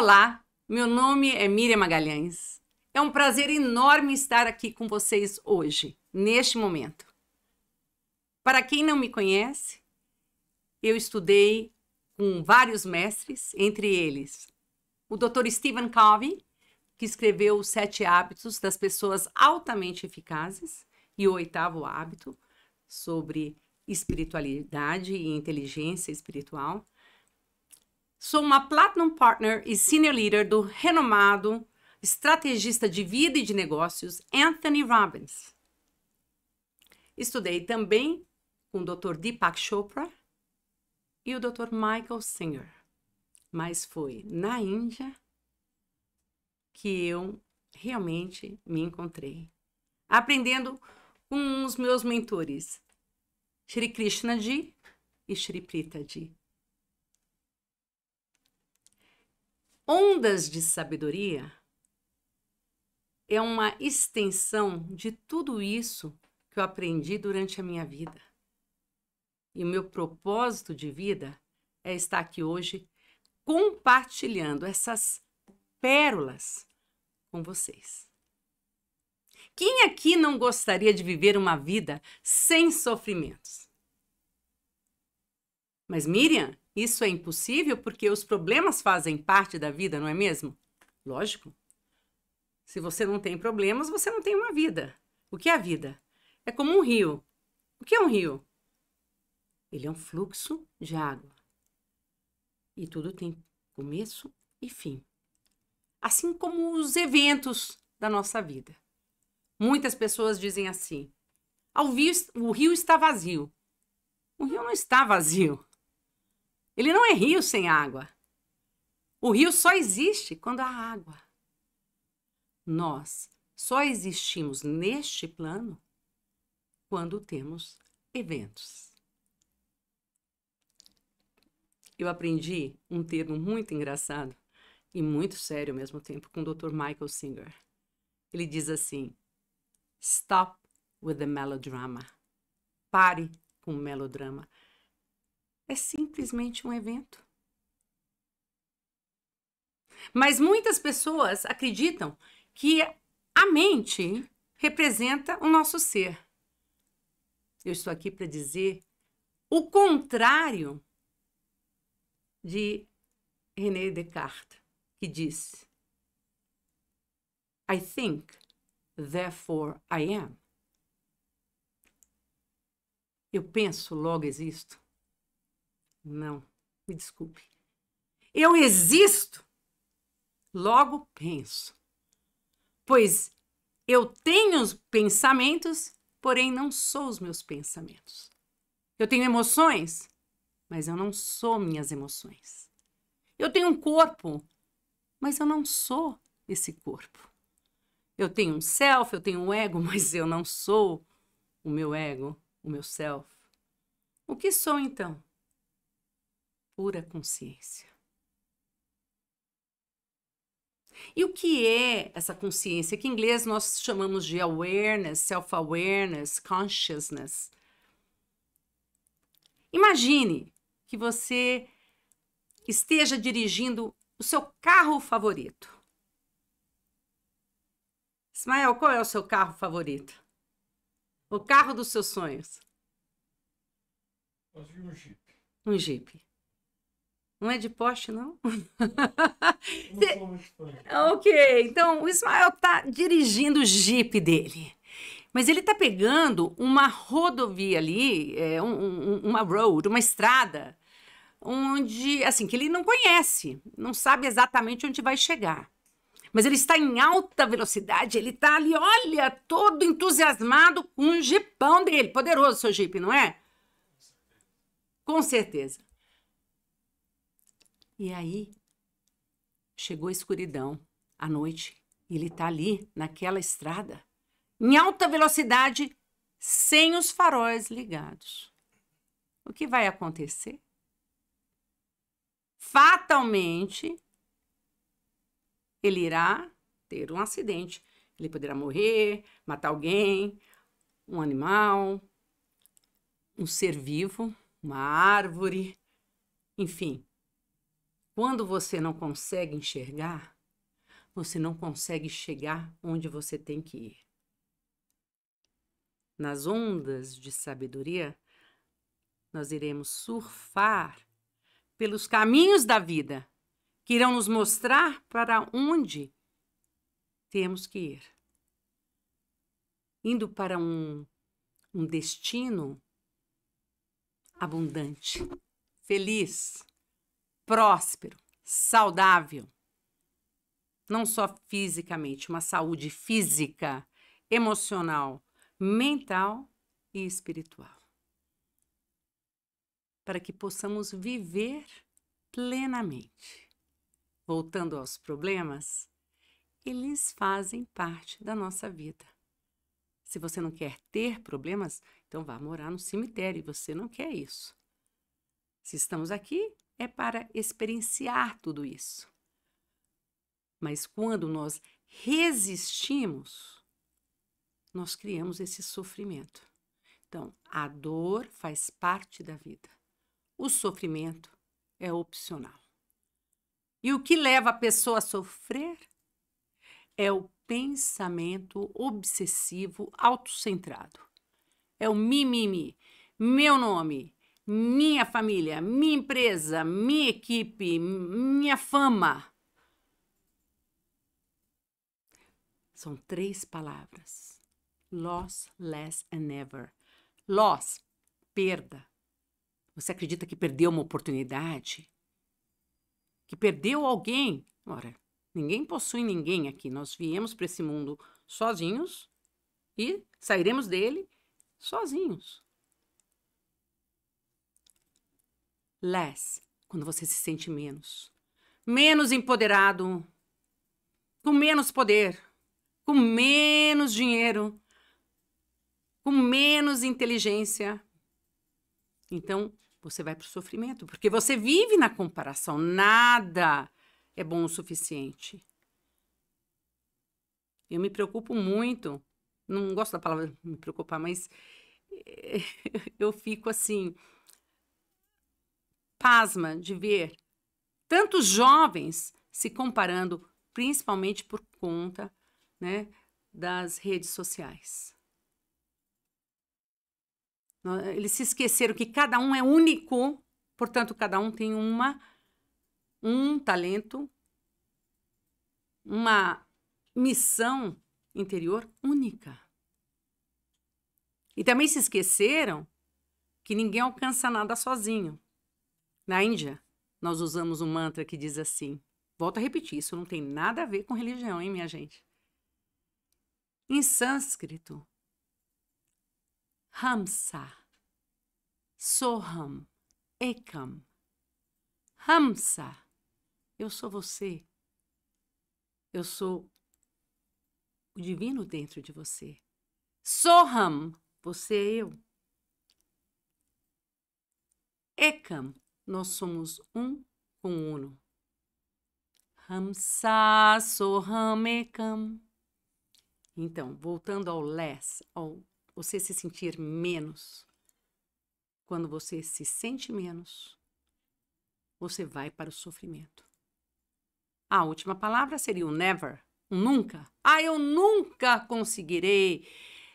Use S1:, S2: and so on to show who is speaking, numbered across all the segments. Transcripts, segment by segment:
S1: Olá, meu nome é Miriam Magalhães. É um prazer enorme estar aqui com vocês hoje, neste momento. Para quem não me conhece, eu estudei com vários mestres, entre eles o Dr. Stephen Covey, que escreveu Os 7 Hábitos das Pessoas Altamente Eficazes, e o 8º hábito, sobre espiritualidade e inteligência espiritual. Sou uma Platinum Partner e Senior Leader do renomado estrategista de vida e de negócios Anthony Robbins. Estudei também com o Dr. Deepak Chopra e o Dr. Michael Singer, mas foi na Índia que eu realmente me encontrei, aprendendo com os meus mentores, Shri Krishna Ji e Shri Prita Ji. Ondas de Sabedoria é uma extensão de tudo isso que eu aprendi durante a minha vida. E o meu propósito de vida é estar aqui hoje compartilhando essas pérolas com vocês. Quem aqui não gostaria de viver uma vida sem sofrimentos? Mas, Miriam, isso é impossível porque os problemas fazem parte da vida, não é mesmo? Lógico. Se você não tem problemas, você não tem uma vida. O que é a vida? É como um rio. O que é um rio? Ele é um fluxo de água. E tudo tem começo e fim. Assim como os eventos da nossa vida. Muitas pessoas dizem assim: o rio está vazio. O rio não está vazio. Ele não é rio sem água. O rio só existe quando há água. Nós só existimos neste plano quando temos eventos. Eu aprendi um termo muito engraçado e muito sério ao mesmo tempo com o Dr. Michael Singer. Ele diz assim: Stop with the melodrama. Pare com o melodrama. É simplesmente um evento. Mas muitas pessoas acreditam que a mente representa o nosso ser. Eu estou aqui para dizer o contrário de René Descartes, que disse: I think, therefore I am. Eu penso, logo existo. Não, me desculpe. Eu existo, logo penso. Pois eu tenho os pensamentos, porém não sou os meus pensamentos. Eu tenho emoções, mas eu não sou minhas emoções. Eu tenho um corpo, mas eu não sou esse corpo. Eu tenho um self, eu tenho um ego, mas eu não sou o meu ego, o meu self. O que sou então? Pura consciência. E o que é essa consciência? Que em inglês nós chamamos de awareness, self-awareness, consciousness. Imagine que você esteja dirigindo o seu carro favorito. Ismael, qual é o seu carro favorito? O carro dos seus sonhos?
S2: Um Jeep.
S1: Um Jeep. Não é de Porsche, não?
S2: Não sou muito fã.
S1: Ok, então o Ismael está dirigindo o Jeep dele. Mas ele está pegando uma rodovia ali, uma road, uma estrada, onde, assim, que ele não conhece, não sabe exatamente onde vai chegar. Mas ele está em alta velocidade, ele está ali, olha, todo entusiasmado com o Jeepão dele. Poderoso seu Jeep, não é? Com certeza. E aí, chegou a escuridão, à noite, e ele está ali, naquela estrada, em alta velocidade, sem os faróis ligados. O que vai acontecer? Fatalmente, ele irá ter um acidente. Ele poderá morrer, matar alguém, um animal, um ser vivo, uma árvore, enfim, Quando você não consegue enxergar, você não consegue chegar onde você tem que ir. Nas ondas de sabedoria, nós iremos surfar pelos caminhos da vida, que irão nos mostrar para onde temos que ir. Indo para um destino abundante, feliz, próspero, saudável. Não só fisicamente, uma saúde física, emocional, mental e espiritual. Para que possamos viver plenamente. Voltando aos problemas, eles fazem parte da nossa vida. Se você não quer ter problemas, então vá morar no cemitério, e você não quer isso. Se estamos aqui, é para experienciar tudo isso. Mas quando nós resistimos, nós criamos esse sofrimento. Então, a dor faz parte da vida. O sofrimento é opcional. E o que leva a pessoa a sofrer é o pensamento obsessivo autocentrado. É o mimimi, meu nome, minha família, minha empresa, minha equipe, minha fama. São 3 palavras. Loss, less and never. Loss, perda. Você acredita que perdeu uma oportunidade? Que perdeu alguém? Ora, ninguém possui ninguém aqui. Nós viemos para esse mundo sozinhos e sairemos dele sozinhos. Less, quando você se sente menos. Menos empoderado, com menos poder, com menos dinheiro, com menos inteligência. Então, você vai para o sofrimento, porque você vive na comparação. Nada é bom o suficiente. Eu me preocupo muito, não gosto da palavra me preocupar, mas eu fico assim, pasma de ver tantos jovens se comparando, principalmente por conta, né, das redes sociais. Eles se esqueceram que cada um é único, portanto, cada um tem um talento, uma missão interior única. E também se esqueceram que ninguém alcança nada sozinho. Na Índia, nós usamos um mantra que diz assim, volto a repetir, isso não tem nada a ver com religião, hein, minha gente? Em sânscrito, Hamsa, Soham, Ekam. Hamsa, eu sou você. Eu sou o divino dentro de você. Soham, você é eu. Ekam, nós somos um com o uno. Hamsa, Soham, Ekam. Então, voltando ao less, ao você se sentir menos. Quando você se sente menos, você vai para o sofrimento. A última palavra seria o never, o nunca. Eu nunca conseguirei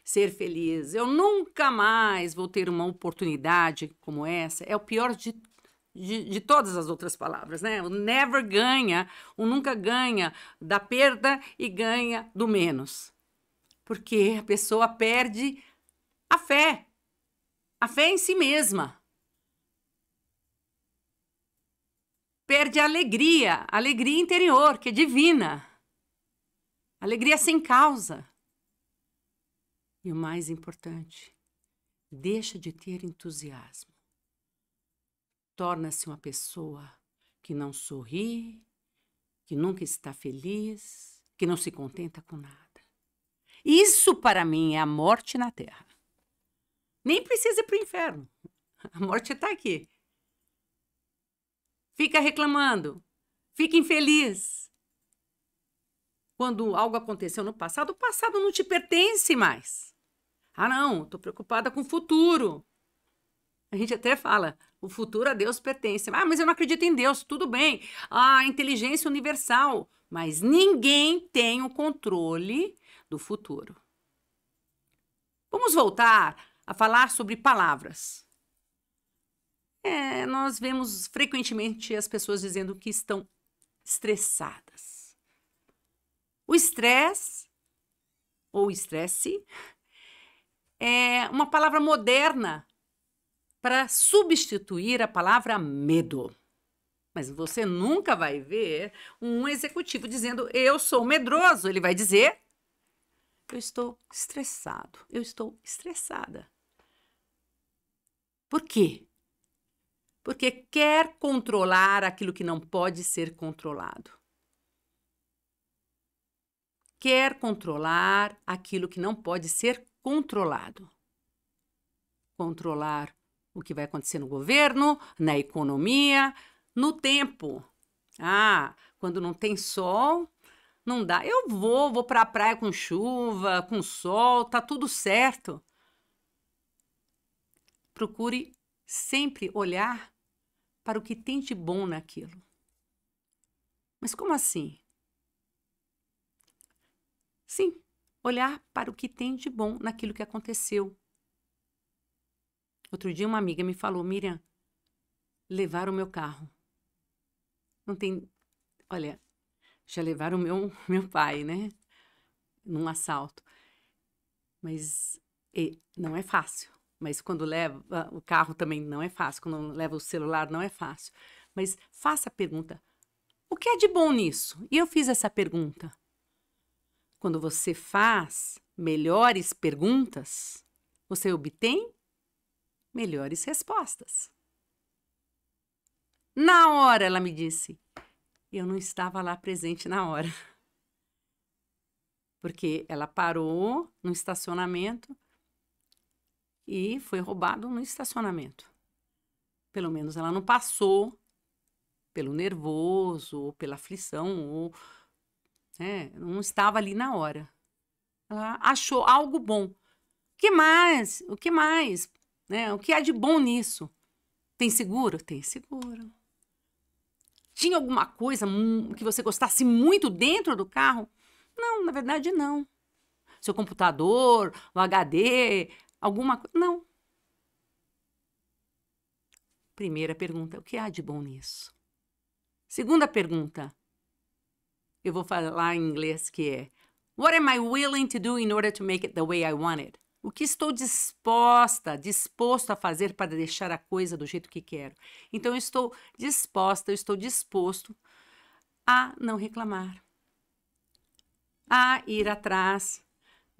S1: ser feliz. Eu nunca mais vou ter uma oportunidade como essa. É o pior de todas as outras palavras, né? O never ganha, o nunca ganha da perda e ganha do menos. Porque a pessoa perde a fé em si mesma. Perde a alegria interior, que é divina. Alegria sem causa. E o mais importante, deixa de ter entusiasmo. Torna-se uma pessoa que não sorri, que nunca está feliz, que não se contenta com nada. Isso, para mim, é a morte na Terra. Nem precisa ir para o inferno. A morte está aqui. Fica reclamando. Fica infeliz. Quando algo aconteceu no passado, o passado não te pertence mais. Não, estou preocupada com o futuro. A gente até fala, O futuro a Deus pertence. Ah, mas eu não acredito em Deus. Tudo bem. A inteligência universal. Mas ninguém tem o controle do futuro. Vamos voltar a falar sobre palavras. Nós vemos frequentemente as pessoas dizendo que estão estressadas. O estresse, ou estresse, é uma palavra moderna para substituir a palavra medo. Mas você nunca vai ver um executivo dizendo, eu sou medroso. Ele vai dizer, eu estou estressado, eu estou estressada. Por quê? Porque quer controlar aquilo que não pode ser controlado. Quer controlar aquilo que não pode ser controlado. Controlar o que vai acontecer no governo, na economia, no tempo. Quando não tem sol, não dá. Eu vou para a praia com chuva, com sol, tá tudo certo. Procure sempre olhar para o que tem de bom naquilo. Mas como assim? Sim, olhar para o que tem de bom naquilo que aconteceu. Outro dia uma amiga me falou, Miriam, levaram o meu carro. Não tem... Olha, já levaram o meu pai, né? Num assalto. Mas não é fácil. Mas quando leva o carro também não é fácil. Quando leva o celular não é fácil. Mas faça a pergunta, o que é de bom nisso? E eu fiz essa pergunta. Quando você faz melhores perguntas, você obtém melhores respostas. Na hora, ela me disse, eu não estava lá presente na hora. Porque ela parou no estacionamento e foi roubado no estacionamento. Pelo menos ela não passou pelo nervoso, ou pela aflição, ou não estava ali na hora. Ela achou algo bom. O que mais? O que mais? O que há de bom nisso? Tem seguro? Tem seguro. Tinha alguma coisa que você gostasse muito dentro do carro? Não, na verdade não. Seu computador, o HD, alguma coisa? Não. Primeira pergunta, o que há de bom nisso? Segunda pergunta, eu vou falar em inglês que é What am I willing to do in order to make it the way I want it? O que estou disposto a fazer para deixar a coisa do jeito que quero? Então, eu estou disposto a não reclamar, a ir atrás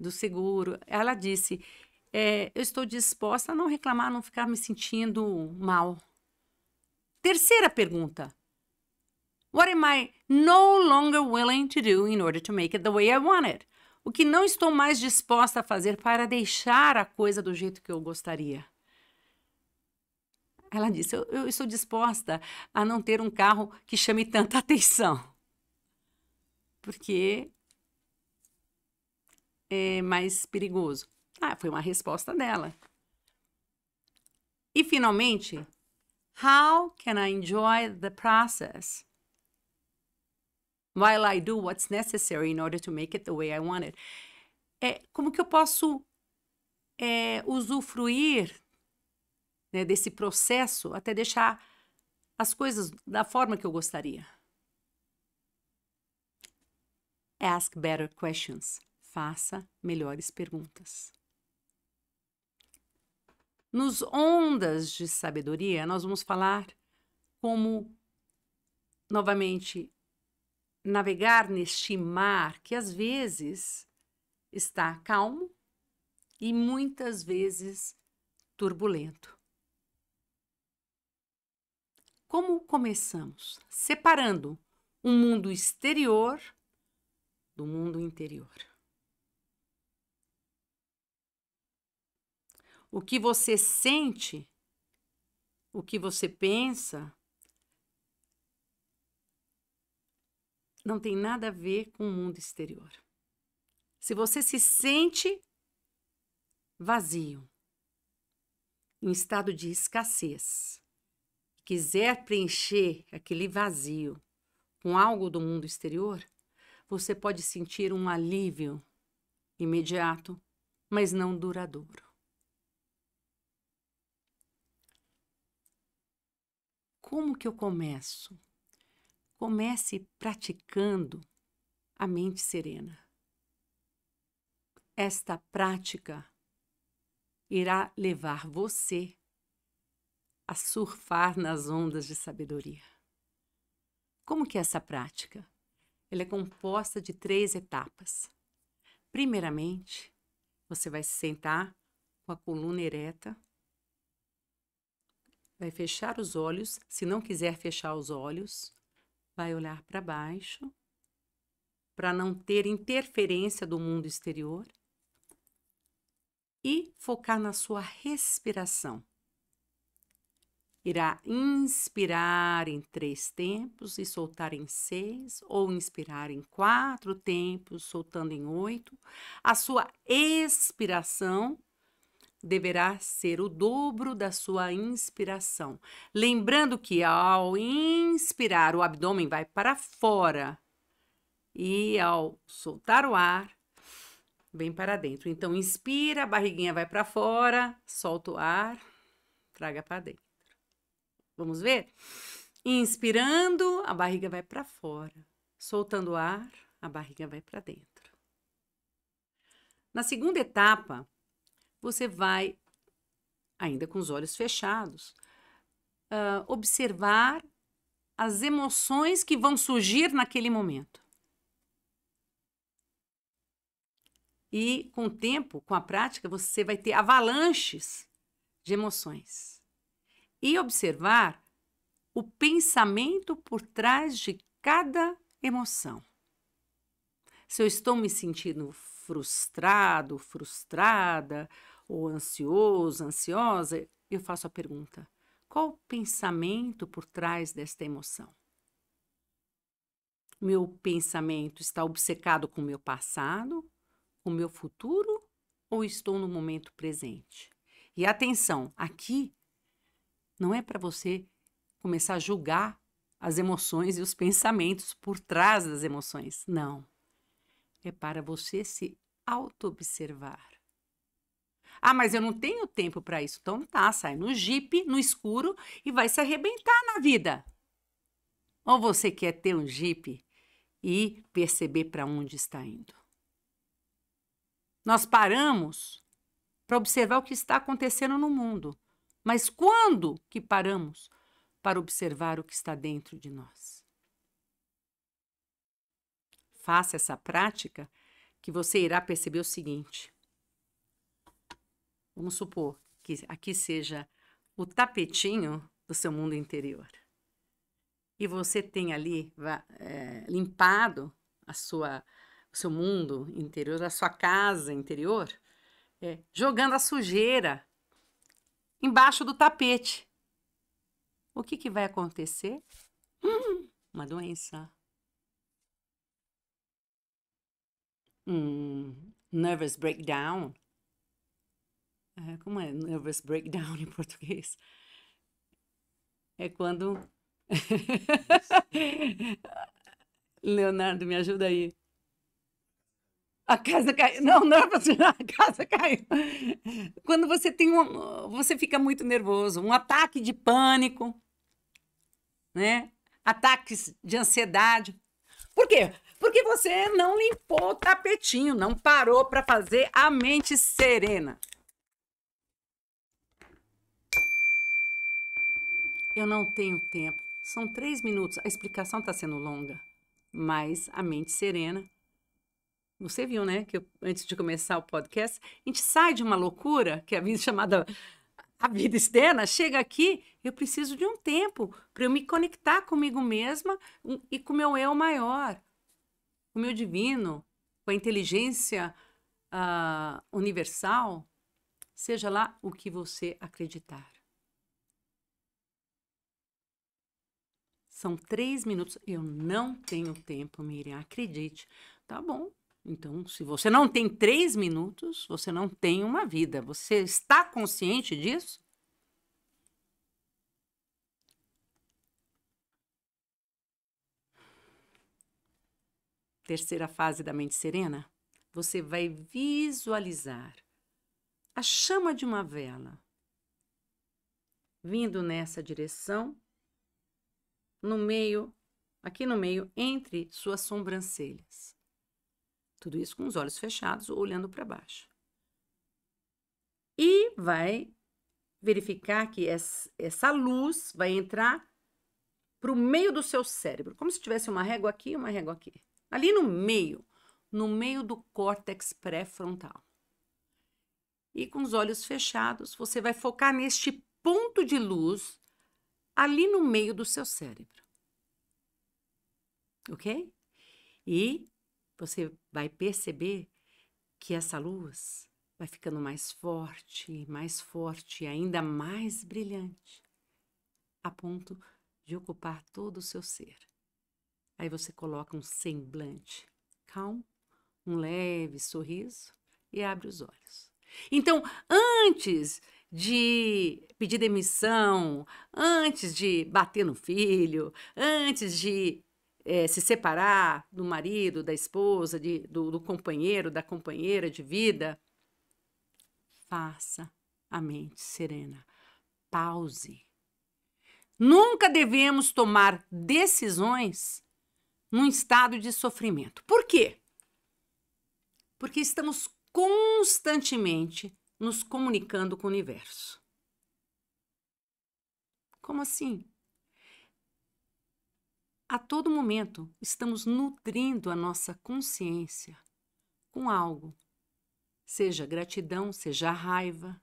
S1: do seguro. Ela disse, eu estou disposta a não reclamar, não ficar me sentindo mal. Terceira pergunta. What am I no longer willing to do in order to make it the way I want it? O que não estou mais disposta a fazer para deixar a coisa do jeito que eu gostaria? Ela disse, eu estou disposta a não ter um carro que chame tanta atenção. Porque é mais perigoso. Foi uma resposta dela. E, finalmente, how can I enjoy the process while I do what's necessary in order to make it the way I want it? Como que eu posso usufruir desse processo até deixar as coisas da forma que eu gostaria? Ask better questions. Faça melhores perguntas. Nos Ondas de Sabedoria, nós vamos falar como, novamente, navegar neste mar que às vezes está calmo e muitas vezes turbulento. Como começamos? Separando o mundo exterior do mundo interior. O que você sente, o que você pensa, não tem nada a ver com o mundo exterior. Se você se sente vazio, em estado de escassez, quiser preencher aquele vazio com algo do mundo exterior, você pode sentir um alívio imediato, mas não duradouro. Como que eu começo? Comece praticando a mente serena. Esta prática irá levar você a surfar nas ondas de sabedoria. Como que é essa prática? Ela é composta de 3 etapas. Primeiramente, você vai se sentar com a coluna ereta, vai fechar os olhos. Se não quiser fechar os olhos, vai olhar para baixo, para não ter interferência do mundo exterior, e focar na sua respiração. Irá inspirar em 3 tempos e soltar em 6, ou inspirar em 4 tempos, soltando em 8. A sua expiração deverá ser o dobro da sua inspiração. Lembrando que ao inspirar, o abdômen vai para fora e ao soltar o ar, vem para dentro. Então, inspira, a barriguinha vai para fora, solta o ar, traga para dentro. Vamos ver? Inspirando, a barriga vai para fora. Soltando o ar, a barriga vai para dentro. Na segunda etapa, você vai, ainda com os olhos fechados, observar as emoções que vão surgir naquele momento. E com o tempo, com a prática, você vai ter avalanches de emoções. E observar o pensamento por trás de cada emoção. Se eu estou me sentindo frustrado, frustrada, ou ansioso, ansiosa, eu faço a pergunta: qual o pensamento por trás desta emoção? Meu pensamento está obcecado com o meu passado, com o meu futuro, ou estou no momento presente? E atenção, aqui não é para você começar a julgar as emoções e os pensamentos por trás das emoções. Não. É para você se auto-observar. Ah, mas eu não tenho tempo para isso. Então tá, sai no Jeep, no escuro e vai se arrebentar na vida. Ou você quer ter um Jeep e perceber para onde está indo? Nós paramos para observar o que está acontecendo no mundo. Mas quando que paramos para observar o que está dentro de nós? Faça essa prática que você irá perceber o seguinte. Vamos supor que aqui seja o tapetinho do seu mundo interior. E você tem ali limpado o seu mundo interior, a sua casa interior, jogando a sujeira embaixo do tapete. O que vai acontecer? Uma doença. Nervous breakdown. Como é nervous breakdown em português? É quando... Leonardo, me ajuda aí. A casa caiu. Não, a casa caiu. Quando você você fica muito nervoso, um ataque de pânico, né? Ataques de ansiedade. Por quê? Porque você não limpou o tapetinho, não parou para fazer a mente serena. Eu não tenho tempo. São 3 minutos. A explicação está sendo longa, mas a mente serena. Você viu, né, que antes de começar o podcast, a gente sai de uma loucura, que é a vida chamada a vida externa, chega aqui, eu preciso de um tempo para eu me conectar comigo mesma e com o meu eu maior, com o meu divino, com a inteligência universal, seja lá o que você acreditar. São 3 minutos. Eu não tenho tempo, Miriam, acredite. Tá bom. Então, se você não tem 3 minutos, você não tem uma vida. Você está consciente disso? terceira fase da mente serena, você vai visualizar a chama de uma vela vindo nessa direção, no meio, aqui no meio, entre suas sobrancelhas. Tudo isso com os olhos fechados, olhando para baixo. E vai verificar que essa luz vai entrar para o meio do seu cérebro, como se tivesse uma régua aqui e uma régua aqui. Ali no meio do córtex pré-frontal. E com os olhos fechados, você vai focar neste ponto de luz ali no meio do seu cérebro. Ok? E você vai perceber que essa luz vai ficando mais forte e ainda mais brilhante, a ponto de ocupar todo o seu ser. Aí você coloca um semblante calmo, um leve sorriso e abre os olhos. Então, antes de pedir demissão, antes de bater no filho, antes de se separar do marido, da esposa, do companheiro, da companheira de vida, faça a mente serena. Pause. Nunca devemos tomar decisões num estado de sofrimento. Por quê? Porque estamos constantemente nos comunicando com o universo. Como assim? A todo momento estamos nutrindo a nossa consciência com algo. Seja gratidão, seja raiva,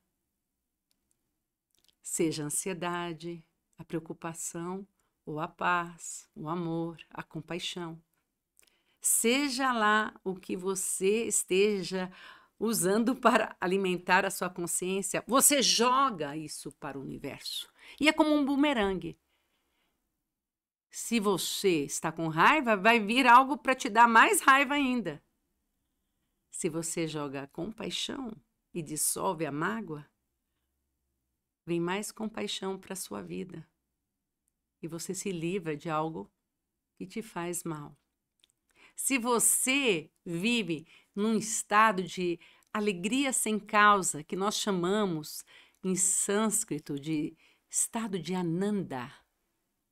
S1: seja ansiedade, a preocupação, ou a paz, o amor, a compaixão. Seja lá o que você esteja usando para alimentar a sua consciência, você joga isso para o universo. E é como um bumerangue. Se você está com raiva, vai vir algo para te dar mais raiva ainda. Se você joga compaixão e dissolve a mágoa, vem mais compaixão para a sua vida. E você se livra de algo que te faz mal. Se você vive num estado de alegria sem causa, que nós chamamos em sânscrito de estado de Ananda.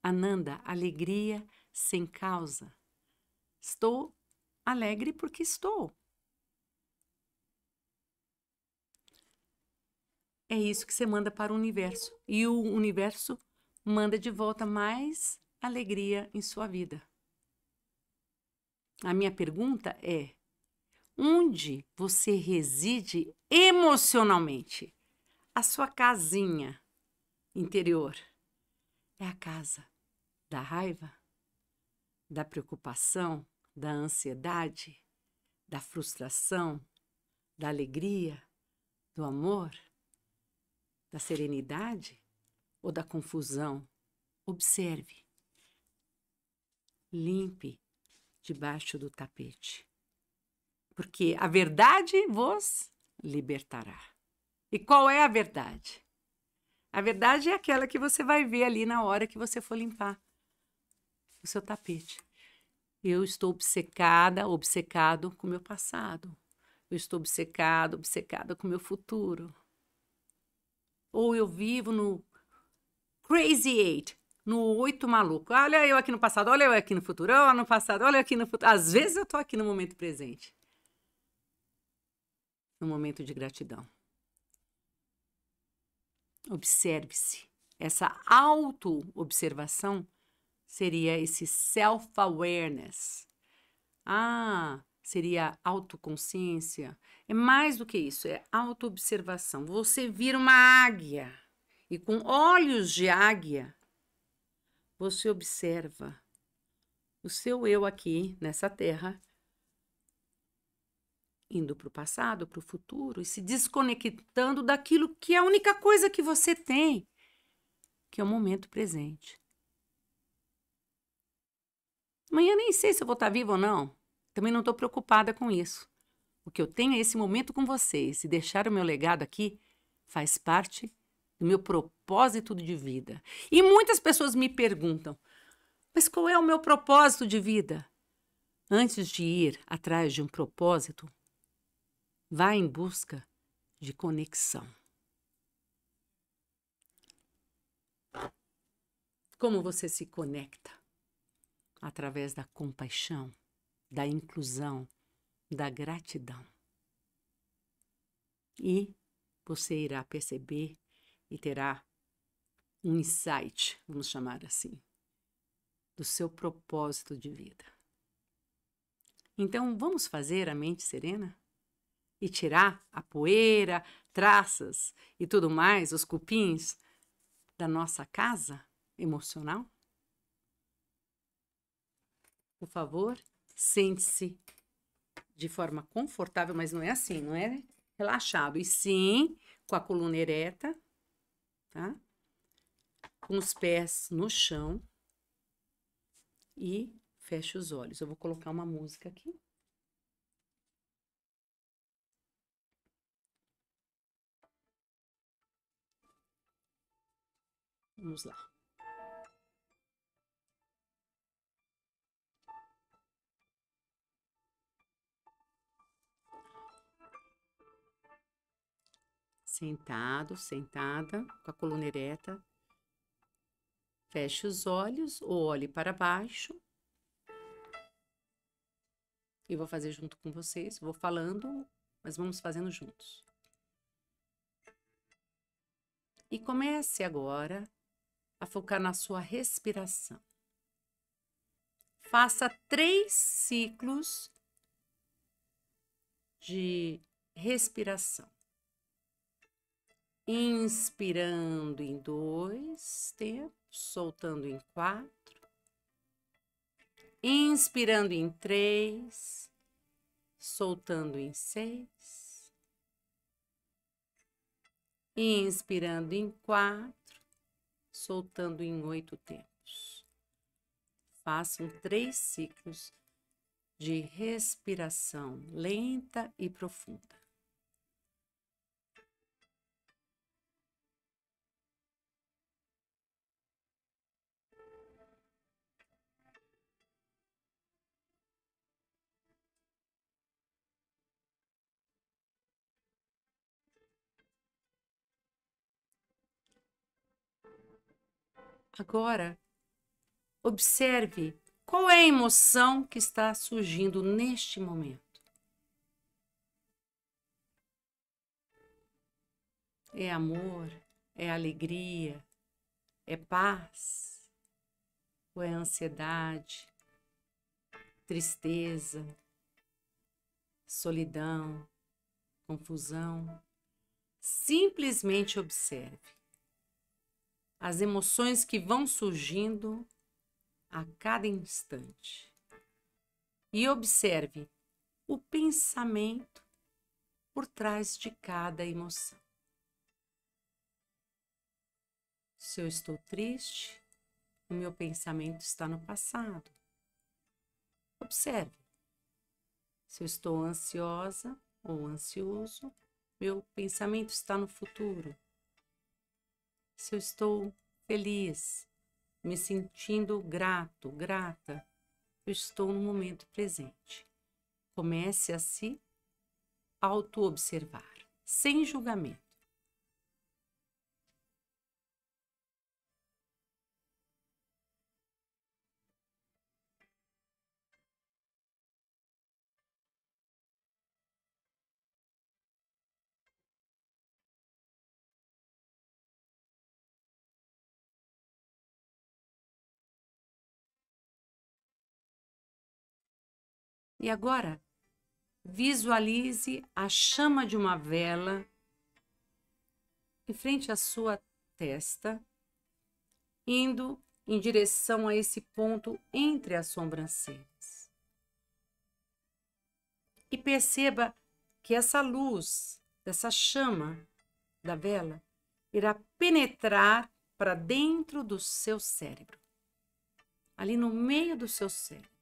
S1: Ananda, alegria sem causa. Estou alegre porque estou. É isso que você manda para o universo. E o universo manda de volta mais alegria em sua vida. A minha pergunta é: onde você reside emocionalmente? A sua casinha interior é a casa da raiva, da preocupação, da ansiedade, da frustração, da alegria, do amor, da serenidade ou da confusão? Observe. Limpe debaixo do tapete, porque a verdade vos libertará. E qual é a verdade? A verdade é aquela que você vai ver ali na hora que você for limpar o seu tapete. Eu estou obcecado com o meu passado. Eu estou obcecada com o meu futuro. Ou eu vivo no Crazy 8, no 8 maluco. Olha eu aqui no passado, olha eu aqui no futuro, olha no passado, olha eu aqui no futuro. Às vezes eu estou aqui no momento presente. No momento de gratidão. Observe-se. Essa auto-observação seria esse self-awareness. Seria autoconsciência. É mais do que isso, é auto-observação. Você vira uma águia e com olhos de águia, você observa o seu eu aqui nessa terra, indo para o passado, para o futuro e se desconectando daquilo que é a única coisa que você tem, que é o momento presente. Amanhã nem sei se eu vou estar viva ou não. Também não estou preocupada com isso. O que eu tenho é esse momento com vocês e deixar o meu legado aqui faz parte do meu propósito de vida. E muitas pessoas me perguntam, mas qual é o meu propósito de vida? Antes de ir atrás de um propósito, vá em busca de conexão. Como você se conecta? Através da compaixão, da inclusão, da gratidão. E você irá perceber e terá um insight, vamos chamar assim, do seu propósito de vida. Então, vamos fazer a mente serena? E tirar a poeira, traças e tudo mais, os cupins, da nossa casa emocional? Por favor, sente-se de forma confortável, mas não é assim, não é relaxado, e sim com a coluna ereta, tá? Com os pés no chão e feche os olhos. Eu vou colocar uma música aqui. Vamos lá. Sentado, sentada, com a coluna ereta. Feche os olhos ou olhe para baixo. E vou fazer junto com vocês. Vou falando, mas vamos fazendo juntos. E comece agora a focar na sua respiração. Faça 3 ciclos de respiração. Inspirando em 2 tempos, soltando em 4. Inspirando em 3, soltando em 6. Inspirando em 4, soltando em 8 tempos. Façam 3 ciclos de respiração lenta e profunda. Agora, observe qual é a emoção que está surgindo neste momento. É amor? É alegria? É paz? Ou é ansiedade? Tristeza? Solidão? Confusão? Simplesmente observe as emoções que vão surgindo a cada instante. E observe o pensamento por trás de cada emoção. Se eu estou triste, o meu pensamento está no passado. Observe. Se eu estou ansiosa ou ansioso, meu pensamento está no futuro. Se eu estou feliz, me sentindo grato, grata, eu estou no momento presente. Comece a se auto-observar, sem julgamento. E agora, visualize a chama de uma vela em frente à sua testa, indo em direção a esse ponto entre as sobrancelhas. E perceba que essa luz, dessa chama da vela, irá penetrar para dentro do seu cérebro, ali no meio do seu cérebro.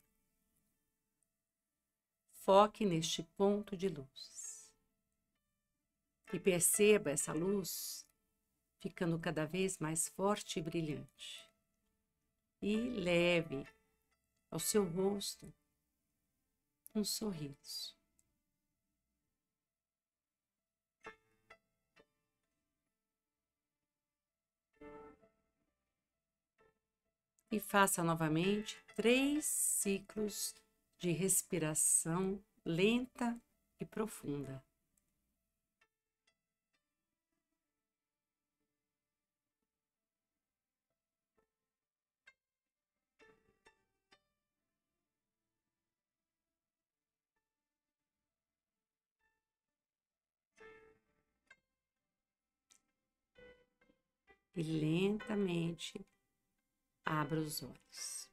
S1: Foque neste ponto de luz. E perceba essa luz ficando cada vez mais forte e brilhante. E leve ao seu rosto um sorriso. E faça novamente 3 ciclos de respiração lenta e profunda. E lentamente abra os olhos.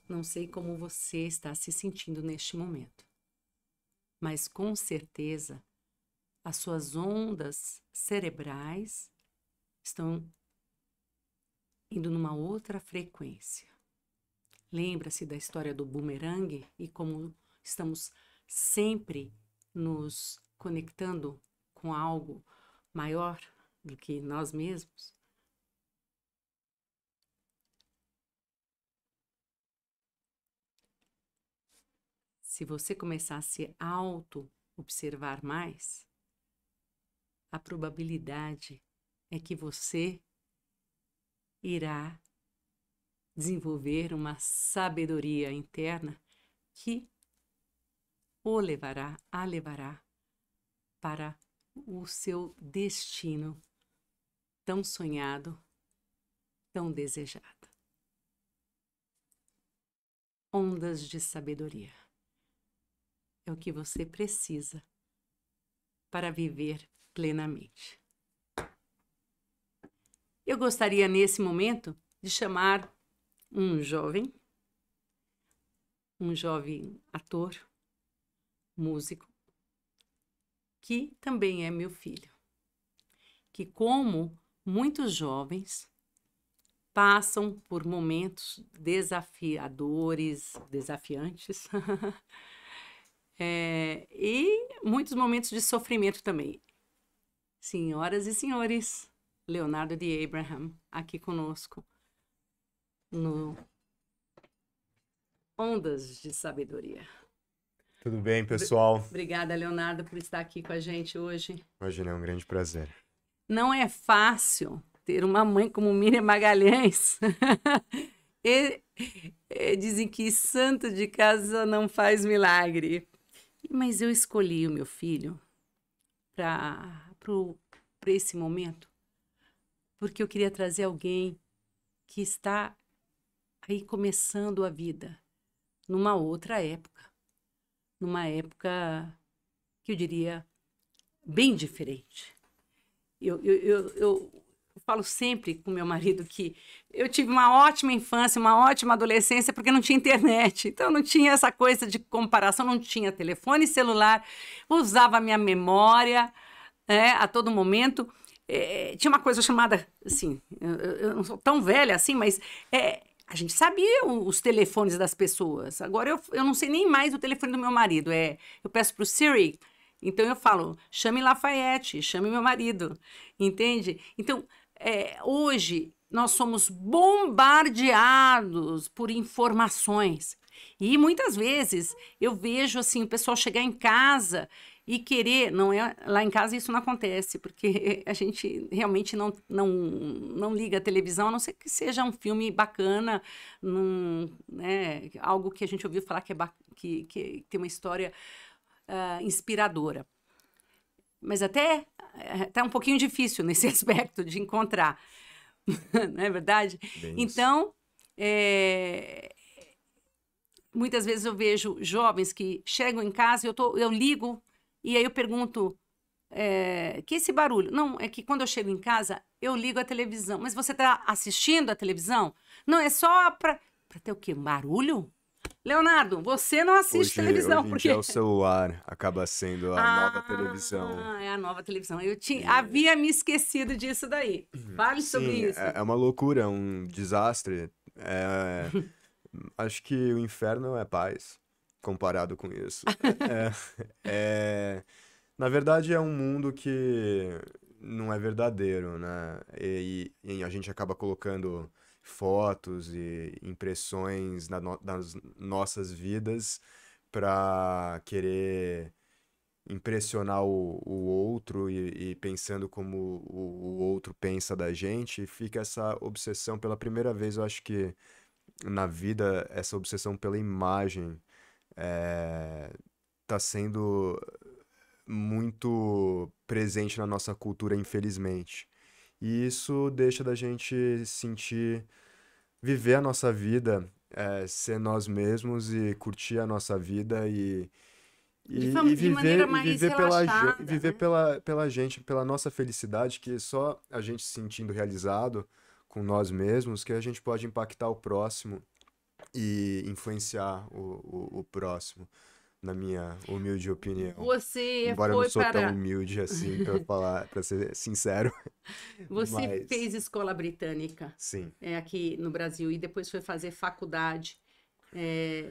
S1: Não sei como você está se sentindo neste momento, mas com certeza as suas ondas cerebrais estão indo numa outra frequência. Lembra-se da história do bumerangue e como estamos sempre nos conectando com algo maior do que nós mesmos? Se você começar a se auto-observar mais, a probabilidade é que você irá desenvolver uma sabedoria interna que a levará para o seu destino tão sonhado, tão desejado. Ondas de sabedoria é o que você precisa para viver plenamente. Eu gostaria nesse momento de chamar um jovem ator, músico, que também é meu filho, que como muitos jovens passam por momentos desafiadores, desafiantes, e muitos momentos de sofrimento também. Senhoras e senhores, Leonardo de Abraham, aqui conosco, no Ondas de Sabedoria.
S3: Tudo bem, pessoal?
S1: Obrigada, Leonardo, por estar aqui com a gente hoje.
S3: Imagina, é um grande prazer.
S1: Não é fácil ter uma mãe como Miriam Magalhães. Dizem que santo de casa não faz milagre. Mas eu escolhi o meu filho para esse momento porque eu queria trazer alguém que está aí começando a vida numa outra época. Numa época que eu diria bem diferente. Eu falo sempre com meu marido que eu tive uma ótima infância, uma ótima adolescência, porque não tinha internet. Então, não tinha essa coisa de comparação, não tinha telefone celular, usava a minha memória a todo momento. Tinha uma coisa chamada, assim, eu não sou tão velha assim, mas a gente sabia os telefones das pessoas. Agora, eu não sei nem mais o telefone do meu marido. Eu peço para o Siri. Então, eu falo, chame Lafayette, chame meu marido, entende? Então, hoje, nós somos bombardeados por informações. E, muitas vezes, eu vejo, assim, o pessoal chegar em casa e querer... Lá em casa isso não acontece, porque a gente realmente não liga a televisão, a não ser que seja um filme bacana, algo que a gente ouviu falar que tem uma história... inspiradora. Mas até um pouquinho difícil nesse aspecto de encontrar. Não é verdade?
S3: Bem
S1: então, muitas vezes eu vejo jovens que chegam em casa e eu ligo e aí eu pergunto, que esse barulho? Não, é que quando eu chego em casa, eu ligo a televisão. Mas você está assistindo a televisão? Não, é só para ter o quê? Um barulho? Leonardo, você não assiste televisão.
S3: Hoje em dia o celular acaba sendo a nova televisão.
S1: É a nova televisão. Havia me esquecido disso daí. Fale sobre isso.
S3: É uma loucura, um desastre. Acho que o inferno é paz, comparado com isso. Na verdade, é um mundo que não é verdadeiro, né? E a gente acaba colocando fotos e impressões nas nossas vidas para querer impressionar o outro e pensando como o outro pensa da gente, e fica essa obsessão pela primeira vez, eu acho que na vida, essa obsessão pela imagem tá sendo muito presente na nossa cultura, infelizmente. E isso deixa da gente sentir, viver a nossa vida, ser nós mesmos e curtir a nossa vida e
S1: De maneira
S3: viver,
S1: mais relaxada,
S3: viver
S1: né?
S3: pela gente, pela nossa felicidade, que só a gente se sentindo realizado com nós mesmos, que a gente pode impactar o próximo e influenciar o próximo, na minha humilde opinião.
S1: Você
S3: Embora eu não
S1: foi
S3: sou tão
S1: para.
S3: humilde assim, pra falar, para ser sincero,
S1: Você
S3: mas
S1: fez escola britânica
S3: sim,
S1: aqui no Brasil e depois foi fazer faculdade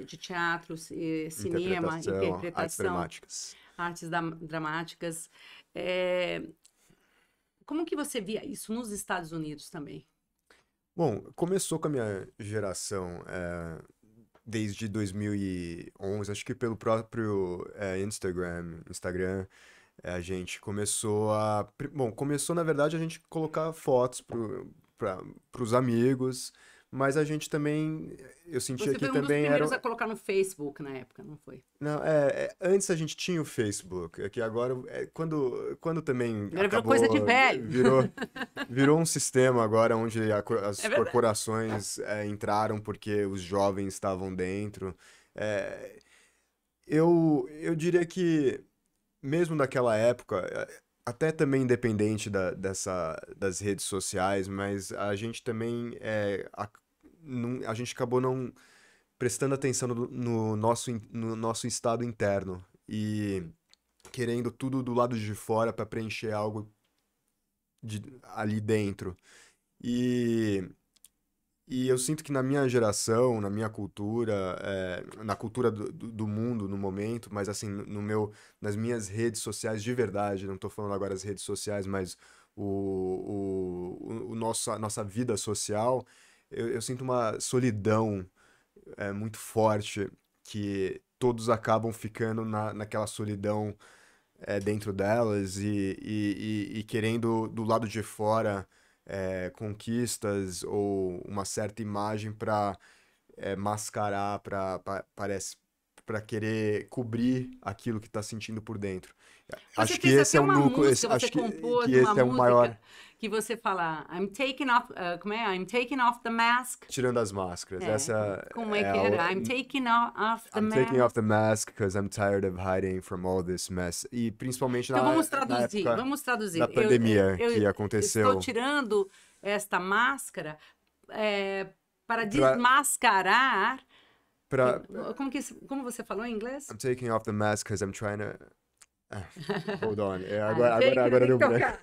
S1: de teatro, cinema,
S3: interpretação, artes
S1: interpretação,
S3: dramáticas.
S1: artes dramáticas. É, como que você via isso nos Estados Unidos também?
S3: Bom, começou com a minha geração, desde 2011, acho que pelo próprio Instagram, a gente começou Bom, começou na verdade a gente colocar fotos para os amigos, mas a gente também, eu sentia
S1: Você
S3: que
S1: foi um dos
S3: também
S1: primeiros a
S3: era.
S1: colocar no Facebook na época, não foi?
S3: Não, antes a gente tinha o Facebook, é que agora, quando também
S1: Agora virou coisa de
S3: acabou,
S1: velho.
S3: virou um sistema agora onde
S1: É
S3: as
S1: verdade.
S3: corporações entraram porque os jovens estavam dentro. É, eu diria que, mesmo naquela época, até também independente das redes sociais, mas a gente também, a gente acabou não prestando atenção no nosso estado interno e querendo tudo do lado de fora para preencher algo ali dentro. E, e eu sinto que na minha geração, na minha cultura, na cultura do mundo no momento, mas assim, nas minhas redes sociais de verdade, não estou falando agora das redes sociais, mas a nossa vida social, eu sinto uma solidão muito forte que todos acabam ficando naquela solidão dentro delas e querendo do lado de fora conquistas ou uma certa imagem para mascarar, parece para querer cobrir aquilo que está sentindo por dentro.
S1: Você
S3: Acho que
S1: fez
S3: esse
S1: até
S3: é o
S1: uma
S3: núcleo,
S1: música, você
S3: acho que
S1: compôs uma
S3: esse é o maior,
S1: música que você fala, I'm taking off, como é? I'm taking off the mask.
S3: tirando as máscaras.
S1: É,
S3: Essa
S1: como é
S3: é
S1: que
S3: a,
S1: era? I'm taking off the
S3: I'm taking off
S1: mask.
S3: the mask because I'm tired of hiding from all this mess. E principalmente
S1: Então vamos
S3: na
S1: traduzir,
S3: época
S1: vamos
S3: da
S1: traduzir.
S3: pandemia que
S1: Eu estou
S3: aconteceu.
S1: tirando esta máscara para
S3: Pra,
S1: desmascarar.
S3: pra,
S1: Como você falou em inglês?
S3: I'm taking off the mask because I'm trying to. Ah, hold on.
S1: I'm taking,
S3: Agora
S1: tem
S3: deu
S1: que
S3: branco.
S1: tocar.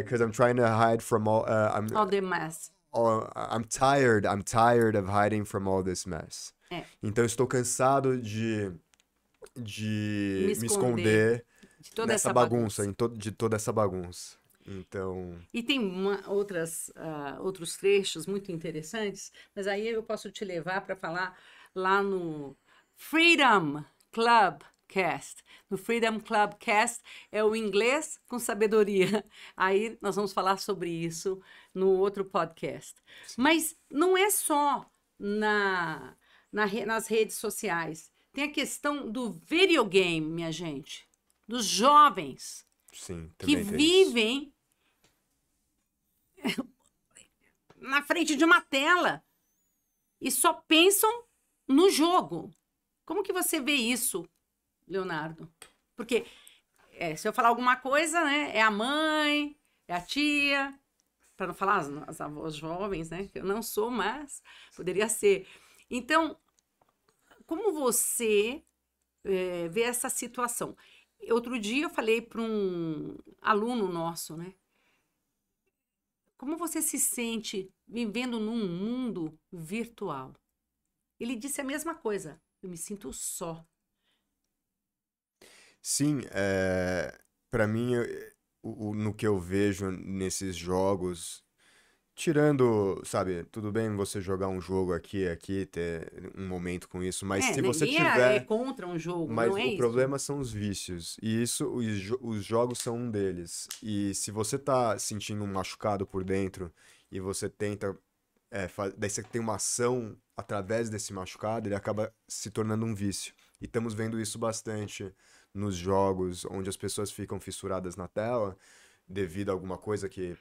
S3: Because I'm trying to hide from all.
S1: All the mask.
S3: I'm tired. I'm tired of hiding from all this mess.
S1: É,
S3: Então eu estou cansado
S1: me
S3: de me
S1: esconder
S3: esconder
S1: de toda
S3: nessa
S1: essa
S3: bagunça,
S1: bagunça.
S3: de toda essa bagunça. Então,
S1: E tem outros trechos muito interessantes, mas aí eu posso te levar para falar lá no Freedom Club Cast. No Freedom Club Cast é o inglês com sabedoria. Aí nós vamos falar sobre isso no outro podcast. Mas não é só nas redes sociais. Tem a questão do videogame, minha gente, dos jovens
S3: sim,
S1: que
S3: também tem isso.
S1: vivem na frente de uma tela e só pensam no jogo. Como que você vê isso, Leonardo? Porque se eu falar alguma coisa, né, é a mãe, é a tia, para não falar as avós jovens, né, que eu não sou, mas poderia ser. Então, como você vê essa situação? Outro dia eu falei para um aluno nosso, né? Como você se sente vivendo num mundo virtual? Ele disse a mesma coisa. Eu me sinto só.
S3: Sim, para mim, no que eu vejo nesses jogos, tirando, sabe, tudo bem você jogar um jogo aqui, ter um momento com isso, mas se você
S1: Ninguém é
S3: tiver.
S1: contra um jogo,
S3: Mas
S1: não é
S3: o
S1: isso.
S3: problema são os vícios, e isso, os jogos são um deles. E se você tá sentindo um machucado por dentro e você tenta, daí você tem uma ação através desse machucado, ele acaba se tornando um vício. E estamos vendo isso bastante nos jogos, onde as pessoas ficam fissuradas na tela devido a alguma coisa que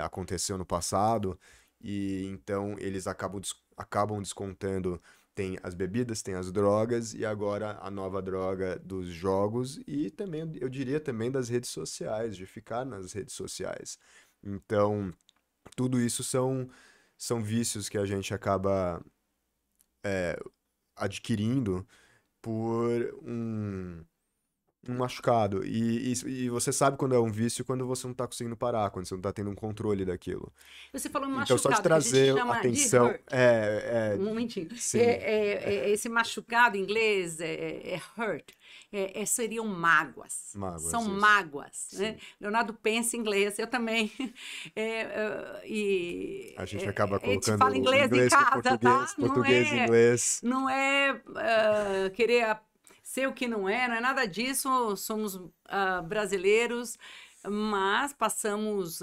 S3: aconteceu no passado, e então eles acabam descontando. Tem as bebidas, tem as drogas, e agora a nova droga dos jogos, e também, eu diria também das redes sociais, de ficar nas redes sociais. Então, tudo isso são vícios que a gente acaba adquirindo por um machucado. E você sabe quando é um vício quando você não tá conseguindo parar, quando você não tá tendo um controle daquilo.
S1: Você falou em
S3: Então, só de
S1: machucado, que a gente
S3: trazer
S1: chama de
S3: atenção.
S1: hurt. Um momentinho.
S3: Sim,
S1: Esse machucado em inglês é hurt. Seriam mágoas. São
S3: mágoas, isso.
S1: mágoas, né?
S3: Sim.
S1: Leonardo pensa em inglês, eu também.
S3: A gente acaba
S1: A gente
S3: colocando
S1: fala
S3: o
S1: inglês em
S3: inglês com
S1: casa, tá?
S3: português, português e inglês.
S1: Não é querer ser o que não é nada disso. Somos brasileiros, mas passamos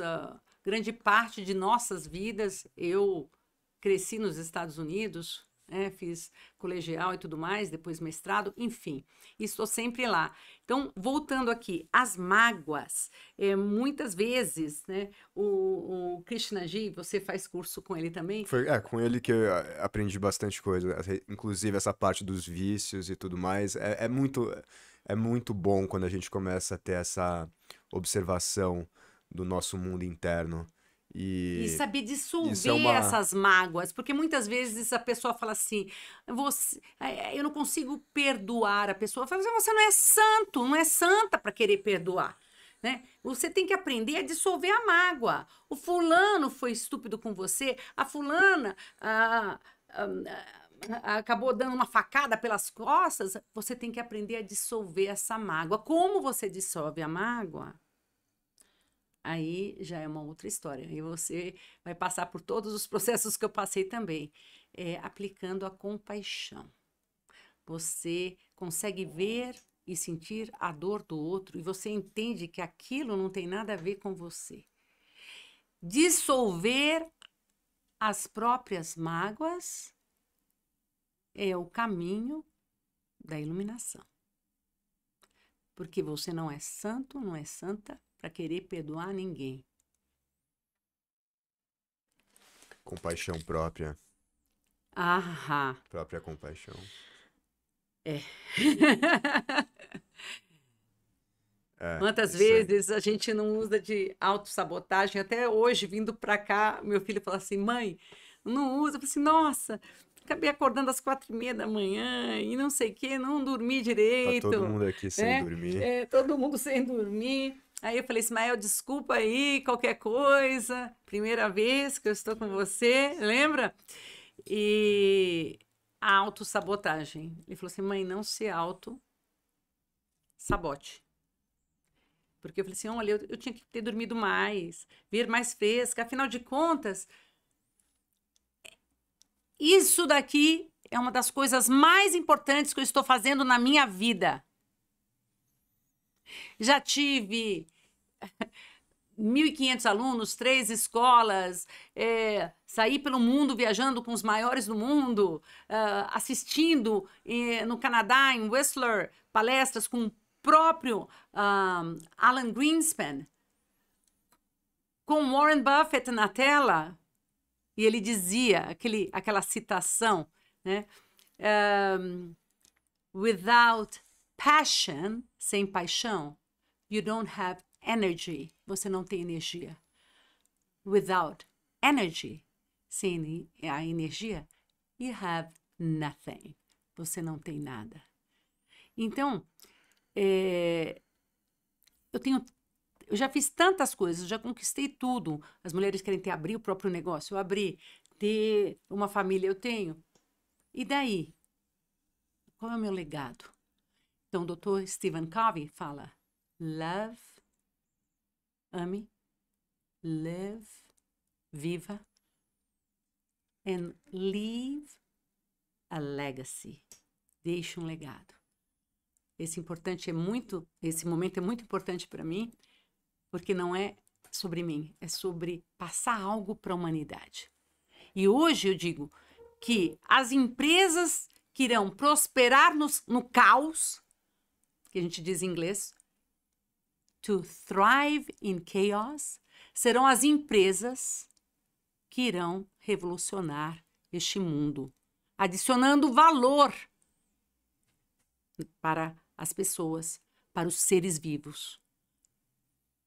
S1: grande parte de nossas vidas. Eu cresci nos Estados Unidos, né, fiz colegial e tudo mais, depois mestrado, enfim, e estou sempre lá. Então, voltando aqui, as mágoas, muitas vezes, né, o Krishnaji, você faz curso com ele também?
S3: Foi, com ele que eu aprendi bastante coisa, inclusive essa parte dos vícios e tudo mais. É muito bom quando a gente começa a ter essa observação do nosso mundo interno.
S1: E
S3: E
S1: saber
S3: isso é
S1: dissolver
S3: uma.
S1: essas mágoas, porque muitas vezes a pessoa fala assim: eu não consigo perdoar a pessoa. Eu falo assim, você não é santo, não é santa para querer perdoar. Né? Você tem que aprender a dissolver a mágoa. O fulano foi estúpido com você, a fulana acabou dando uma facada pelas costas. Você tem que aprender a dissolver essa mágoa. Como você dissolve a mágoa? Aí já é uma outra história. E você vai passar por todos os processos que eu passei também, aplicando a compaixão. Você consegue ver e sentir a dor do outro e você entende que aquilo não tem nada a ver com você. Dissolver as próprias mágoas é o caminho da iluminação. Porque você não é santo, não é santa para querer perdoar ninguém.
S3: Compaixão própria.
S1: Ah,
S3: Própria compaixão.
S1: quantas
S3: Isso aí.
S1: vezes a gente não usa de autossabotagem? Até hoje, vindo para cá, meu filho fala assim, mãe, não usa. Eu falei assim, nossa, acabei acordando às 4h30 da manhã e não sei o quê, não dormi
S3: Tá todo
S1: direito,
S3: mundo aqui sem
S1: né?
S3: dormir.
S1: Todo mundo sem dormir. Aí eu falei, Ismael, desculpa aí, qualquer coisa, primeira vez que eu estou com você, lembra? E a autossabotagem. Ele falou assim, mãe, não se auto-sabote. Porque eu falei assim, olha, eu tinha que ter dormido mais, vir mais fresca, afinal de contas, isso daqui é uma das coisas mais importantes que eu estou fazendo na minha vida. Já tive 1.500 alunos, 3 escolas, saí pelo mundo viajando com os maiores do mundo, assistindo no Canadá, em Whistler, palestras com o próprio Alan Greenspan, com Warren Buffett na tela, e ele dizia aquela citação, né? Without passion, sem paixão, you don't have energy, você não tem energia. Without energy, sem a energia, you have nothing, você não tem nada. Então, eu já fiz tantas coisas, já conquistei tudo. As mulheres querem abrir o próprio negócio, eu abri, ter uma família, eu tenho. E daí? Qual é o meu legado? Então, o Dr. Stephen Covey fala, love ame, live, viva, and leave a legacy. Deixe um legado. Esse momento é muito importante para mim, porque não é sobre mim, é sobre passar algo para a humanidade. E hoje eu digo que as empresas que irão prosperar no caos, que a gente diz em inglês, to thrive in chaos, serão as empresas que irão revolucionar este mundo, adicionando valor para as pessoas, para os seres vivos,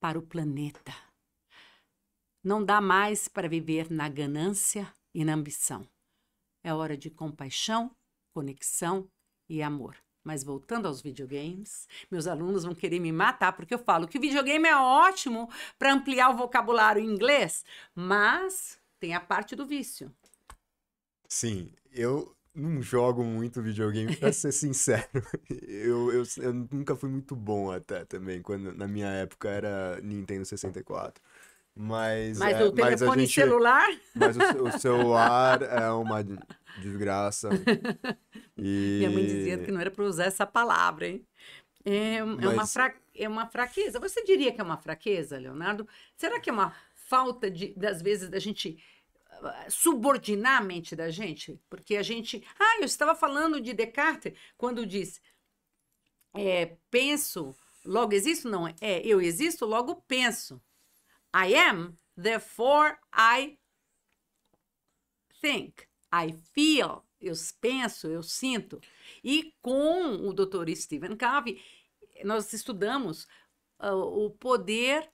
S1: para o planeta. Não dá mais para viver na ganância e na ambição. É hora de compaixão, conexão e amor. Mas voltando aos videogames, meus alunos vão querer me matar, porque eu falo que o videogame é ótimo para ampliar o vocabulário em inglês, mas tem a parte do vício.
S3: Sim, eu não jogo muito videogame, pra ser sincero. Eu nunca fui muito bom até também, quando na minha época era Nintendo 64. Mas
S1: o telefone celular?
S3: Mas o celular é uma desgraça.
S1: Minha mãe dizia
S3: E...
S1: que não era para usar essa palavra, hein?
S3: Mas
S1: É uma fraqueza. Você diria que é uma fraqueza, Leonardo? Será que é uma falta das vezes, da gente subordinar a mente da gente? Porque a gente... eu estava falando de Descartes, quando diz, penso, logo existo? Não, eu existo, logo penso. I am, therefore I think, I feel, eu penso, eu sinto. E com o Dr. Stephen Covey, nós estudamos o poder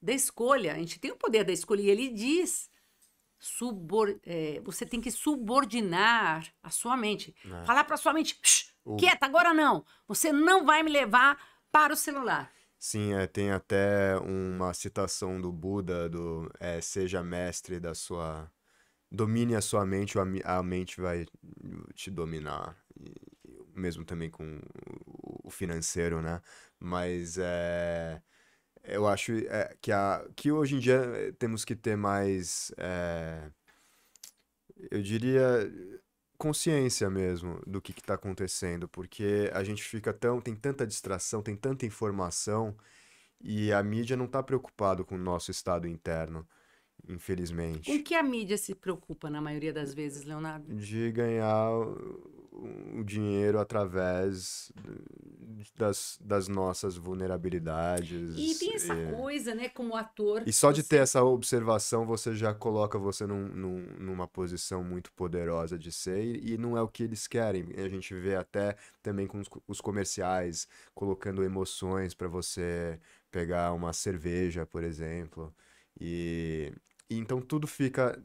S1: da escolha. A gente tem o poder da escolha e ele diz, você tem que subordinar a sua mente. Falar para a sua mente, quieta, agora não. Você não vai me levar para o celular.
S3: Sim, tem até uma citação do Buda, seja mestre da sua... Domine a sua mente, ou a mente vai te dominar. Mesmo também com o financeiro, né? Mas eu acho que hoje em dia temos que ter mais, eu diria, consciência mesmo do que está acontecendo, porque a gente tem tanta distração, tem tanta informação, e a mídia não está preocupado com o nosso estado interno,
S1: Com
S3: infelizmente.
S1: que a mídia se preocupa na maioria das vezes, Leonardo?
S3: De ganhar o dinheiro através das nossas
S1: E
S3: vulnerabilidades.
S1: tem essa coisa, né, como ator,
S3: E só de ter essa observação, você já coloca você numa posição muito poderosa de ser, e não é o que eles querem. A gente vê até também com os comerciais colocando emoções para você pegar uma cerveja, por exemplo. E então tudo fica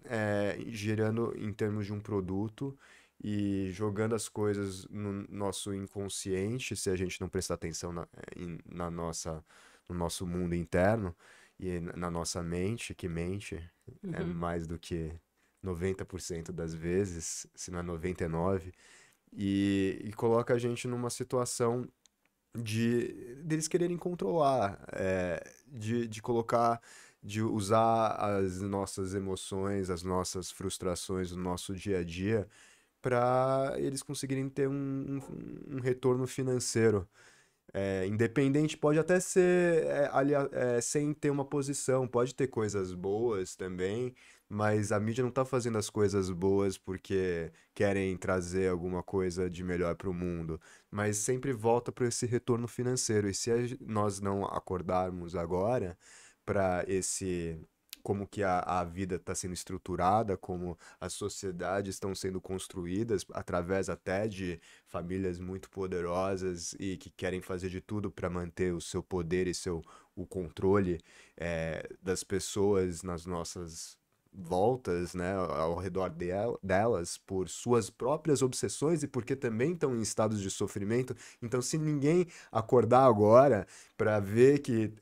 S3: girando em termos de um produto e jogando as coisas no nosso inconsciente, se a gente não prestar atenção no nosso mundo interno e na nossa mente, que mente é mais do que 90% das vezes, se não é 99%, e coloca a gente numa situação deles quererem controlar, de colocar, de usar as nossas emoções, as nossas frustrações, o nosso dia a dia, para eles conseguirem ter um retorno financeiro. Independente, pode até ser sem ter uma posição, pode ter coisas boas também, mas a mídia não tá fazendo as coisas boas porque querem trazer alguma coisa de melhor para o mundo, mas sempre volta para esse retorno financeiro. E se nós não acordarmos agora para como que a vida está sendo estruturada, como as sociedades estão sendo construídas através até de famílias muito poderosas e que querem fazer de tudo para manter o seu poder e o controle das pessoas nas nossas voltas, né, ao redor delas, por suas próprias obsessões e porque também estão em estados de sofrimento. Então, se ninguém acordar agora para ver que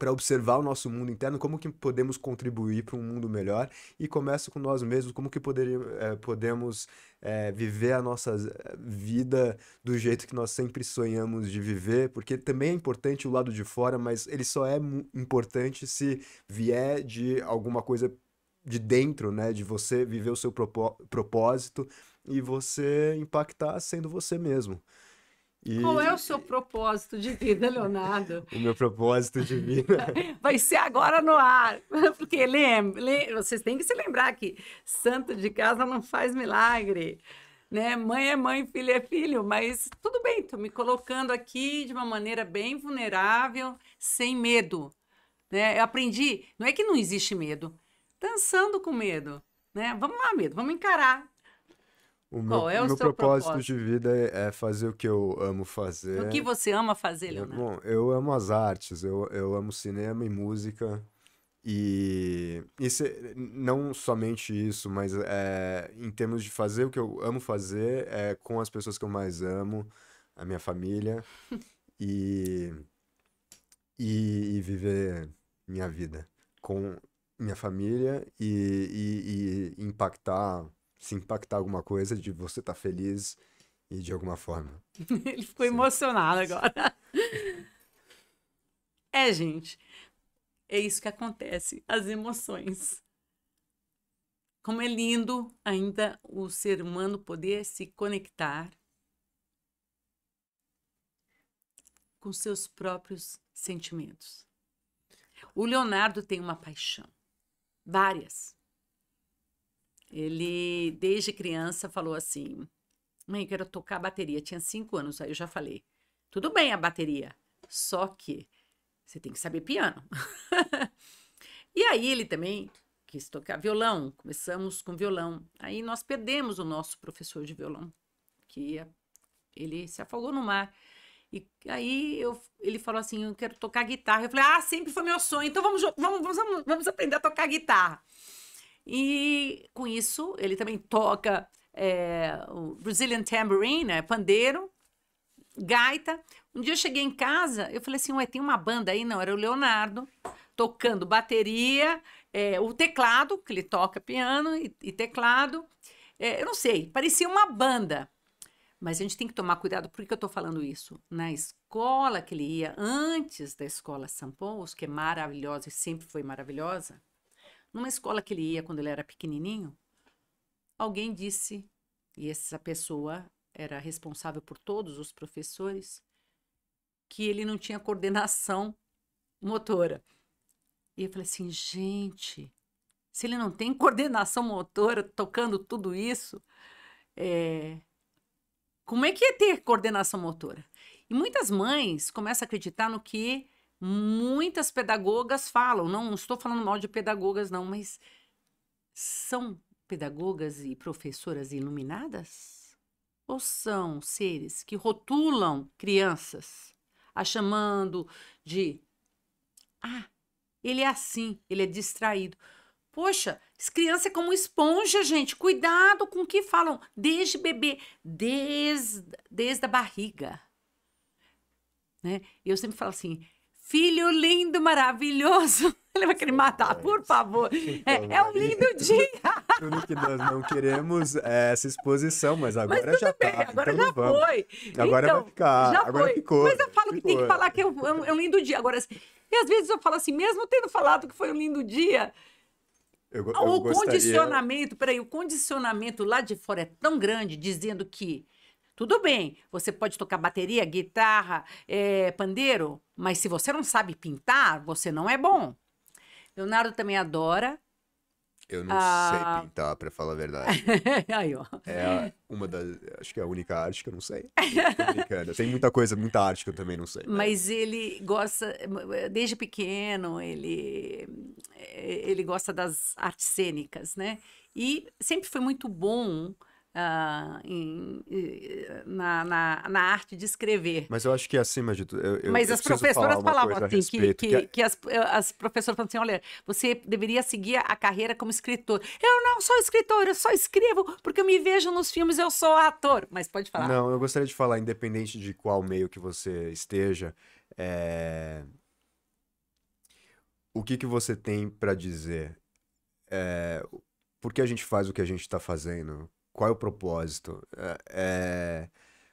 S3: para observar o nosso mundo interno, como que podemos contribuir para um mundo melhor, e começa com nós mesmos, como que podemos viver a nossa vida do jeito que nós sempre sonhamos de viver, porque também é importante o lado de fora, mas ele só é importante se vier de alguma coisa de dentro, né, de você viver o seu propósito e você impactar sendo você mesmo.
S1: Qual é o seu propósito de vida, Leonardo?
S3: O meu propósito de vida
S1: vai ser agora no ar. Porque vocês têm que se lembrar que santo de casa não faz milagre. Né? Mãe é mãe, filho é filho. Mas tudo bem, estou me colocando aqui de uma maneira bem vulnerável, sem medo. Né? Eu aprendi, não é que não existe medo, dançando com medo. Né? Vamos lá, medo, vamos encarar. Qual é o seu
S3: propósito de vida é fazer o que eu amo fazer.
S1: O que você ama fazer, Leonardo?
S3: Bom, eu amo as artes, eu amo cinema e música. E isso, não somente isso, mas em termos de fazer o que eu amo fazer com as pessoas que eu mais amo, a minha família, e viver minha vida com minha família e se impactar alguma coisa, de você estar feliz e de alguma forma.
S1: Ele ficou emocionado agora. Gente, é isso que acontece, as emoções. Como é lindo ainda o ser humano poder se conectar com seus próprios sentimentos. O Leonardo tem uma paixão, várias. Ele, desde criança, falou assim, mãe, eu quero tocar bateria. Tinha 5 anos, aí eu já falei, tudo bem a bateria, só que você tem que saber piano. E aí ele também quis tocar violão, começamos com violão. Aí nós perdemos o nosso professor de violão, que ele se afogou no mar. E aí ele falou assim, eu quero tocar guitarra. Eu falei, sempre foi meu sonho, então vamos aprender a tocar guitarra. E com isso, ele também toca o Brazilian Tambourine, né, pandeiro, gaita. Um dia eu cheguei em casa, eu falei assim, ué, tem uma banda aí? Não, era o Leonardo, tocando bateria, o teclado, que ele toca piano e teclado. Eu não sei, parecia uma banda. Mas a gente tem que tomar cuidado, por que eu estou falando isso? Na escola que ele ia, antes da escola São Paulo, que é maravilhosa e sempre foi maravilhosa, numa escola que ele ia quando ele era pequenininho, alguém disse, e essa pessoa era responsável por todos os professores, que ele não tinha coordenação motora. E eu falei assim, gente, se ele não tem coordenação motora tocando tudo isso, como é que é ter coordenação motora? E muitas mães começam a acreditar no que muitas pedagogas falam. Não estou falando mal de pedagogas, não, mas são pedagogas e professoras iluminadas? Ou são seres que rotulam crianças, a chamando de ele é assim, ele é distraído. Poxa, criança é como esponja, gente. Cuidado com o que falam desde bebê, desde a barriga. Né? Eu sempre falo assim, filho lindo, maravilhoso. Ele vai querer matar, por favor. É um lindo dia.
S3: Tudo que nós não queremos é essa exposição, mas agora já
S1: bem,
S3: tá.
S1: Agora
S3: então
S1: já foi.
S3: Agora
S1: então,
S3: vai ficar.
S1: Já
S3: agora
S1: foi.
S3: ficou.
S1: Mas eu falo que tem que falar que é um lindo dia. Agora, e às vezes eu falo assim, mesmo tendo falado que foi um lindo dia, o condicionamento lá de fora é tão grande, dizendo que tudo bem, você pode tocar bateria, guitarra, pandeiro, mas se você não sabe pintar, você não é bom. Leonardo também adora.
S3: Eu não sei pintar, pra falar a verdade.
S1: Aí, ó.
S3: Acho que é a única arte que eu não sei. Tô brincando. Tem muita arte que eu também não sei.
S1: Mas ele gosta, desde pequeno, ele gosta das artes cênicas, né? E sempre foi muito bom na arte de escrever.
S3: Mas eu acho que acima de tudo.
S1: Mas as professoras falavam assim, que as professoras falavam assim, olha, você deveria seguir a carreira como escritor. Eu não sou escritor, eu só escrevo porque eu me vejo nos filmes, eu sou ator. Mas pode falar.
S3: Não, eu gostaria de falar, independente de qual meio que você esteja, o que que você tem para dizer? Por que a gente faz o que a gente está fazendo? Qual é o propósito?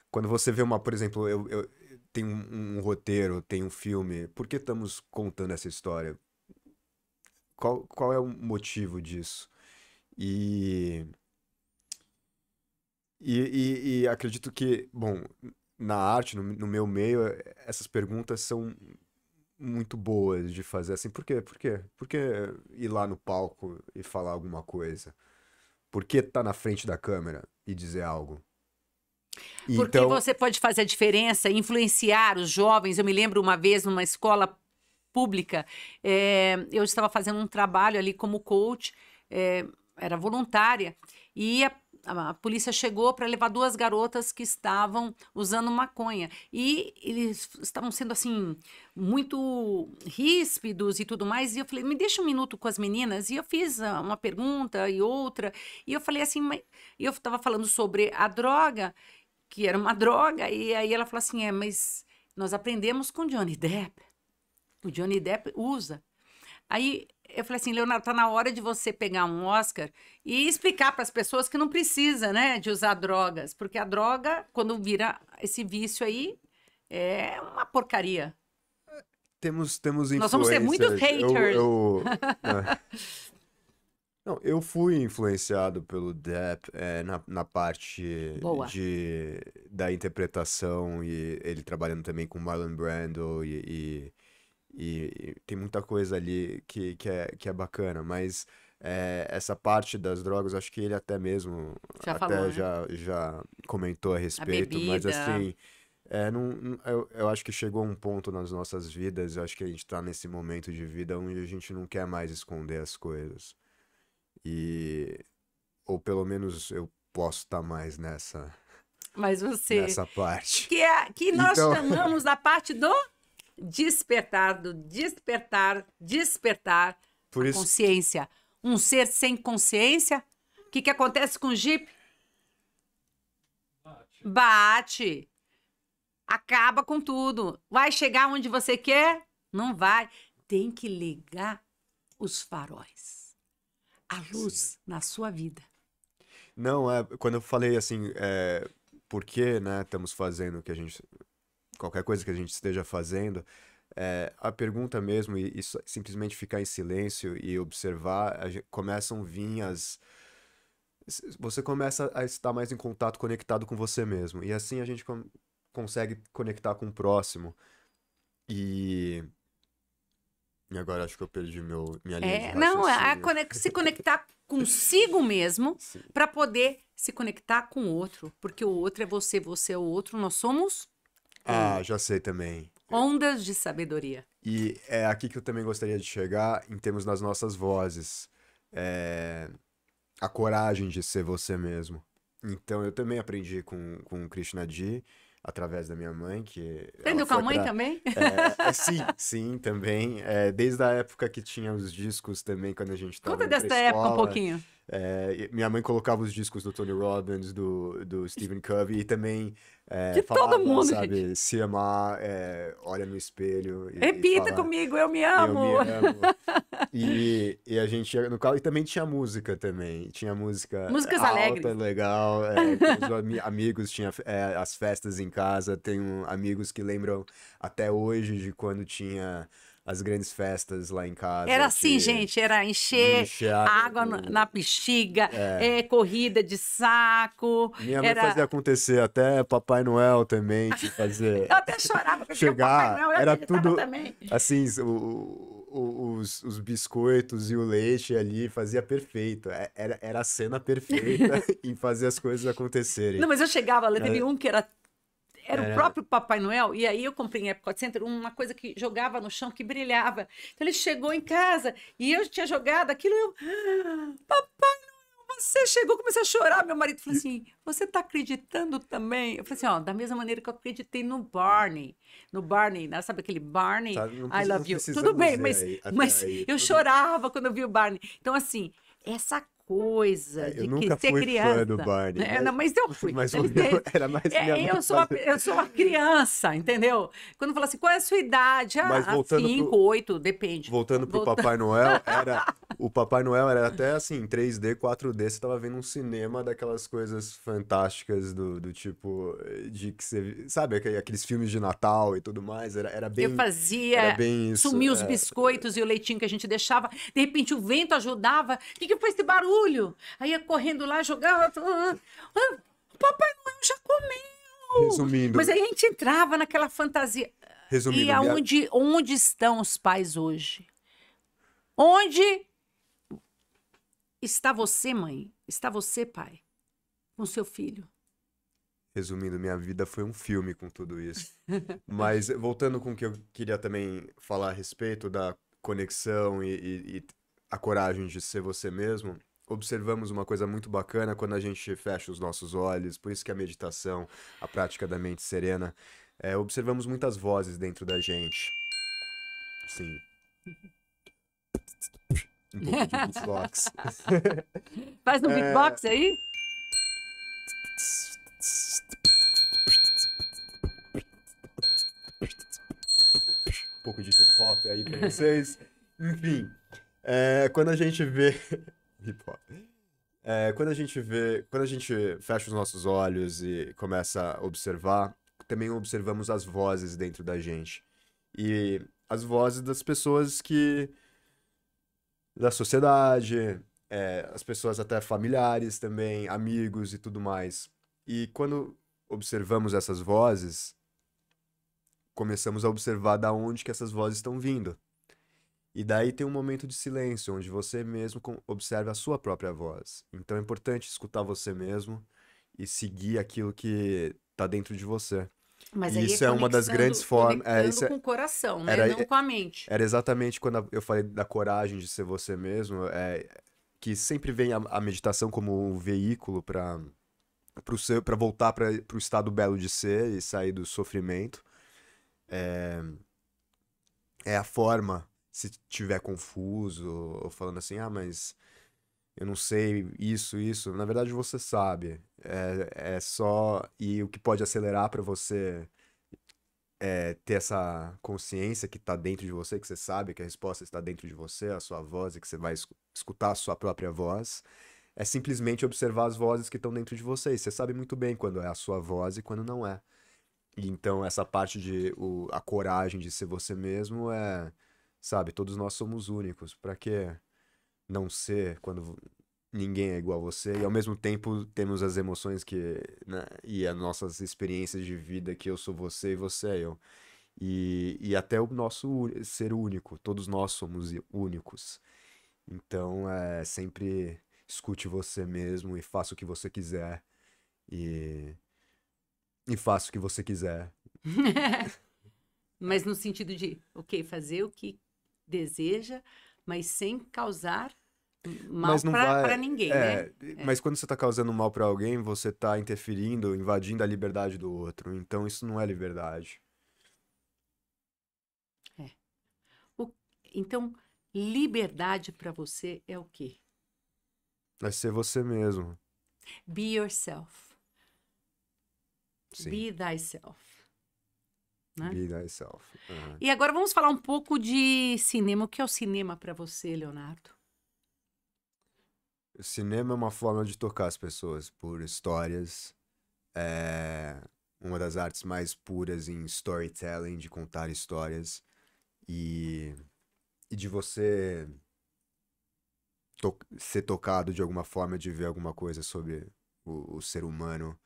S3: Quando você vê por exemplo, eu tenho um roteiro, tem um filme, por que estamos contando essa história? Qual é o motivo disso? E, e acredito que, bom, na arte, no meu meio, essas perguntas são muito boas de fazer assim. Por quê? Por quê? Por que ir lá no palco e falar alguma coisa? Por que estar na frente da câmera e dizer algo?
S1: Porque
S3: Então,
S1: você pode fazer a diferença, influenciar os jovens. Eu me lembro uma vez numa escola pública, eu estava fazendo um trabalho ali como coach, era voluntária, e a polícia chegou para levar 2 garotas que estavam usando maconha. E eles estavam sendo, assim, muito ríspidos e tudo mais. E eu falei, me deixa um minuto com as meninas. E eu fiz uma pergunta e outra. E eu falei assim, e eu estava falando sobre a droga, que era uma droga. E aí ela falou assim, mas nós aprendemos com Johnny Depp. O Johnny Depp usa. Aí eu falei assim, Leonardo, tá na hora de você pegar um Oscar e explicar para as pessoas que não precisa, né, de usar drogas, porque a droga, quando vira esse vício aí, é uma porcaria.
S3: temos
S1: Nós vamos ter muitos
S3: influências.
S1: haters.
S3: Né? Não, eu fui influenciado pelo Depp na parte
S1: Boa.
S3: da interpretação e ele trabalhando também com Marlon Brando e tem muita coisa ali que é bacana, mas essa parte das drogas, acho que ele até mesmo
S1: Já
S3: até
S1: falou, né?
S3: já comentou a respeito, mas
S1: bebida.
S3: assim, eu acho que chegou um ponto nas nossas vidas, eu acho que a gente tá nesse momento de vida onde a gente não quer mais esconder as coisas. Ou pelo menos eu posso estar mais
S1: Mas você,
S3: nessa parte.
S1: que nós
S3: Então,
S1: chamamos da parte do despertar, despertar
S3: por
S1: a
S3: isso,
S1: consciência. Um ser sem consciência, o que acontece com o Jeep? Bate, acaba com tudo. Vai chegar onde você quer? Não vai. Tem que ligar os faróis. A luz na sua vida.
S3: não, quando eu falei assim, por que, né, estamos fazendo o que a gente, qualquer coisa que a gente esteja fazendo, a pergunta mesmo, e simplesmente ficar em silêncio e observar, começam a vir você começa a estar mais em contato, conectado com você mesmo, e assim a gente consegue conectar com o próximo, e, e agora acho que eu perdi minha linha de
S1: Não,
S3: raciocínio.
S1: se conectar consigo mesmo
S3: Sim.
S1: para poder se conectar com o outro. Porque o outro é você, você é o outro, nós somos
S3: Ah, já sei também.
S1: ondas de sabedoria.
S3: E é aqui que eu também gostaria de chegar em termos das nossas vozes. É, a coragem de ser você mesmo. Então, eu também aprendi com Krishna Ji, através da minha mãe, que ela
S1: Aprendeu com a
S3: foi
S1: mãe
S3: pra...
S1: também?
S3: Sim, também. Desde a época que tinha os discos também, quando a gente estava
S1: Conta
S3: indo pra
S1: dessa época um
S3: escola.
S1: pouquinho.
S3: Minha mãe colocava os discos do Tony Robbins, do Stephen Covey, e também
S1: De todo
S3: falava,
S1: mundo,
S3: sabe,
S1: gente.
S3: se amar, olha no espelho e
S1: Repita
S3: fala,
S1: comigo, eu me
S3: eu me
S1: amo.
S3: amo. E a gente ia no carro, e também tinha música também, tinha música
S1: Músicas
S3: alta,
S1: alegres.
S3: legal, com os amigos, tinha as festas em casa, tenho amigos que lembram até hoje de quando tinha as grandes festas lá em casa,
S1: Era assim,
S3: que
S1: gente, era encher
S3: encher
S1: água na bexiga, corrida de saco,
S3: Minha mãe fazia
S1: era...
S3: acontecer, até Papai Noel também, de fazer
S1: Eu até chorava porque o Papai
S3: chegar,
S1: Noel, eu
S3: era
S1: acreditava
S3: tudo
S1: também.
S3: assim, os biscoitos e o leite ali fazia perfeito, era a cena perfeita em fazer as coisas acontecerem.
S1: Não, mas eu chegava lá, teve um que era o
S3: Era-
S1: próprio Papai Noel, e aí eu comprei em Epcot Center uma coisa que jogava no chão, que brilhava. Então ele chegou em casa e eu tinha jogado aquilo, Papai Noel, você chegou, comecei a chorar. Meu marido falou assim, você tá acreditando também? Eu falei assim, ó, da mesma maneira que eu acreditei no Barney, né? Sabe aquele Barney?
S3: Tá, não
S1: I love you.
S3: precisamos
S1: Tudo bem,
S3: ir
S1: mas,
S3: aí, até
S1: mas
S3: aí,
S1: eu
S3: tudo-
S1: chorava quando eu vi o Barney. Então, assim, essa coisa de
S3: Eu nunca
S1: ser
S3: fui fã do
S1: criança.
S3: Barney,
S1: Não, mas eu fui.
S3: mas
S1: Dá licença.
S3: era mais minha mãe
S1: Eu
S3: fazendo.
S1: sou uma criança, entendeu? Quando fala assim, qual é a sua idade?
S3: Mas
S1: Ah,
S3: voltando
S1: 5,
S3: pro,
S1: 8, depende.
S3: voltando pro Papai Noel, o Papai Noel era até assim, 3D, 4D, você tava vendo um cinema daquelas coisas fantásticas do tipo, de que você, sabe, aqueles filmes de Natal e tudo mais,
S1: Eu
S3: era
S1: fazia
S3: bem isso.
S1: sumir os biscoitos e o leitinho que a gente deixava. De repente o vento ajudava. O que foi esse barulho? Aí ia correndo lá, jogava. O Papai Noel já comeu.
S3: Resumindo,
S1: Mas aí a gente entrava naquela fantasia. E
S3: resumindo, minha,
S1: onde estão os pais hoje? Onde está você, mãe? Está você, pai? Com seu filho?
S3: resumindo, minha vida foi um filme com tudo isso. Mas voltando com o que eu queria também falar a respeito da conexão e a coragem de ser você mesmo, observamos uma coisa muito bacana quando a gente fecha os nossos olhos, por isso que a meditação, a prática da mente serena, observamos muitas vozes dentro da gente. Sim, um pouco de beatbox.
S1: Faz um beatbox aí?
S3: Um pouco de hip hop aí pra vocês. Enfim, quando a gente vê. Hip hop. Quando a gente fecha os nossos olhos e começa a observar, também observamos as vozes dentro da gente. E as vozes das pessoas da sociedade, as pessoas até familiares também, amigos e tudo mais. E quando observamos essas vozes, começamos a observar da onde que essas vozes estão vindo. E daí tem um momento de silêncio, onde você mesmo observa a sua própria voz. Então é importante escutar você mesmo e seguir aquilo que está dentro de você.
S1: Mas
S3: E
S1: aí
S3: isso é uma das grandes formas.
S1: conectando com o coração, né?
S3: Era,
S1: Não com a mente.
S3: era exatamente quando eu falei da coragem de ser você mesmo, que sempre vem a meditação como um veículo para voltar para o estado belo de ser e sair do sofrimento. É a forma, se tiver confuso, ou falando assim, mas eu não sei isso. Na verdade, você sabe. É só. E o que pode acelerar para você ter essa consciência que está dentro de você, que você sabe que a resposta está dentro de você, a sua voz, e que você vai escutar a sua própria voz, é simplesmente observar as vozes que estão dentro de você. E você sabe muito bem quando é a sua voz e quando não é. E então, essa parte de a coragem de ser você mesmo sabe, todos nós somos únicos. Pra que não ser quando ninguém é igual a você? E ao mesmo tempo temos as emoções né, e as nossas experiências de vida que eu sou você e você é eu. E até o nosso ser único, todos nós somos únicos. Então, sempre escute você mesmo e faça o que você quiser. E, e faça o que você quiser.
S1: Mas no sentido de, ok, fazer o que deseja, mas sem causar mal
S3: Mas não
S1: para
S3: vai.
S1: ninguém, né?
S3: Mas quando você tá causando mal pra alguém, você tá interferindo, invadindo a liberdade do outro. Então isso não é liberdade.
S1: É. O- então, liberdade para você é o quê?
S3: É ser você mesmo.
S1: Be yourself.
S3: Sim.
S1: Be thyself. Né?
S3: Be thyself. Aham.
S1: E agora vamos falar um pouco de cinema. O que é o cinema para você, Leonardo?
S3: O cinema é uma forma de tocar as pessoas por histórias. É uma das artes mais puras em storytelling, de contar histórias. E, e de você ser tocado de alguma forma, de ver alguma coisa sobre o ser humano,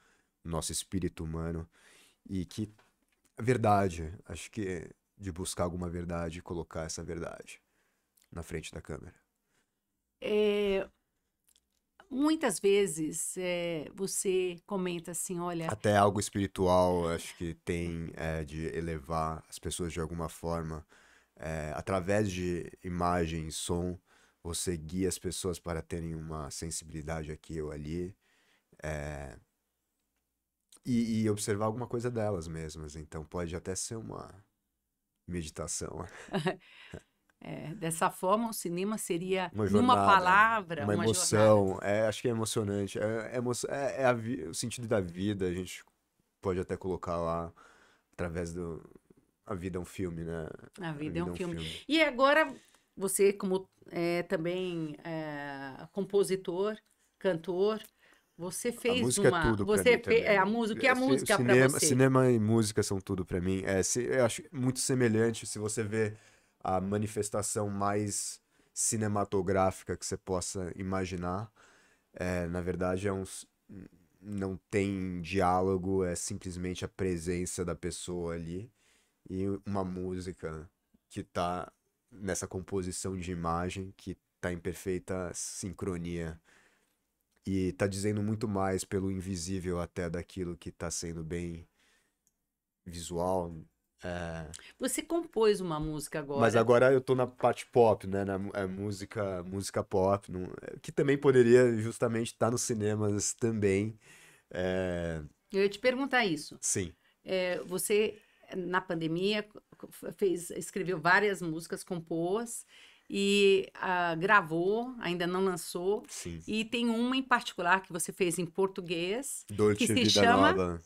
S3: o nosso espírito humano. E que a verdade, acho que de buscar alguma verdade e colocar essa verdade na frente da câmera.
S1: Muitas vezes você comenta assim, olha,
S3: Até algo espiritual, acho que tem de elevar as pessoas de alguma forma. Através de imagem e som, você guia as pessoas para terem uma sensibilidade aqui ou ali. E observar alguma coisa delas mesmas. Então pode até ser uma meditação.
S1: Dessa forma, o cinema seria,
S3: Uma
S1: numa
S3: jornada,
S1: palavra,
S3: uma
S1: uma jornada.
S3: emoção. Acho que é emocionante. O sentido da vida, a gente pode até colocar lá através do. A vida é um filme, né?
S1: A
S3: A
S1: vida é um
S3: vida é um
S1: filme.
S3: filme.
S1: E agora, você, como também compositor, cantor, você
S3: A
S1: fez
S3: música é
S1: uma.
S3: tudo pra
S1: Você
S3: mim
S1: fez a
S3: também.
S1: música, o que é a
S3: O
S1: música para
S3: cinema,
S1: você?
S3: cinema e música são tudo pra mim. Eu acho muito semelhante se você vê a manifestação mais cinematográfica que você possa imaginar. Na verdade, não tem diálogo, é simplesmente a presença da pessoa ali e uma música que tá nessa composição de imagem que tá em perfeita sincronia. E tá dizendo muito mais pelo invisível até daquilo que tá sendo bem visual. É,
S1: Você compôs uma música
S3: Mas
S1: agora.
S3: agora eu tô na parte pop, né? Música pop, que também poderia justamente estar nos cinemas também. É,
S1: Eu ia te perguntar isso.
S3: sim,
S1: Você, na pandemia, escreveu várias músicas, compôs e gravou, ainda não lançou.
S3: sim.
S1: E tem uma em particular que você fez em português, que
S3: Dolce
S1: se
S3: Vida
S1: chama.
S3: Nova.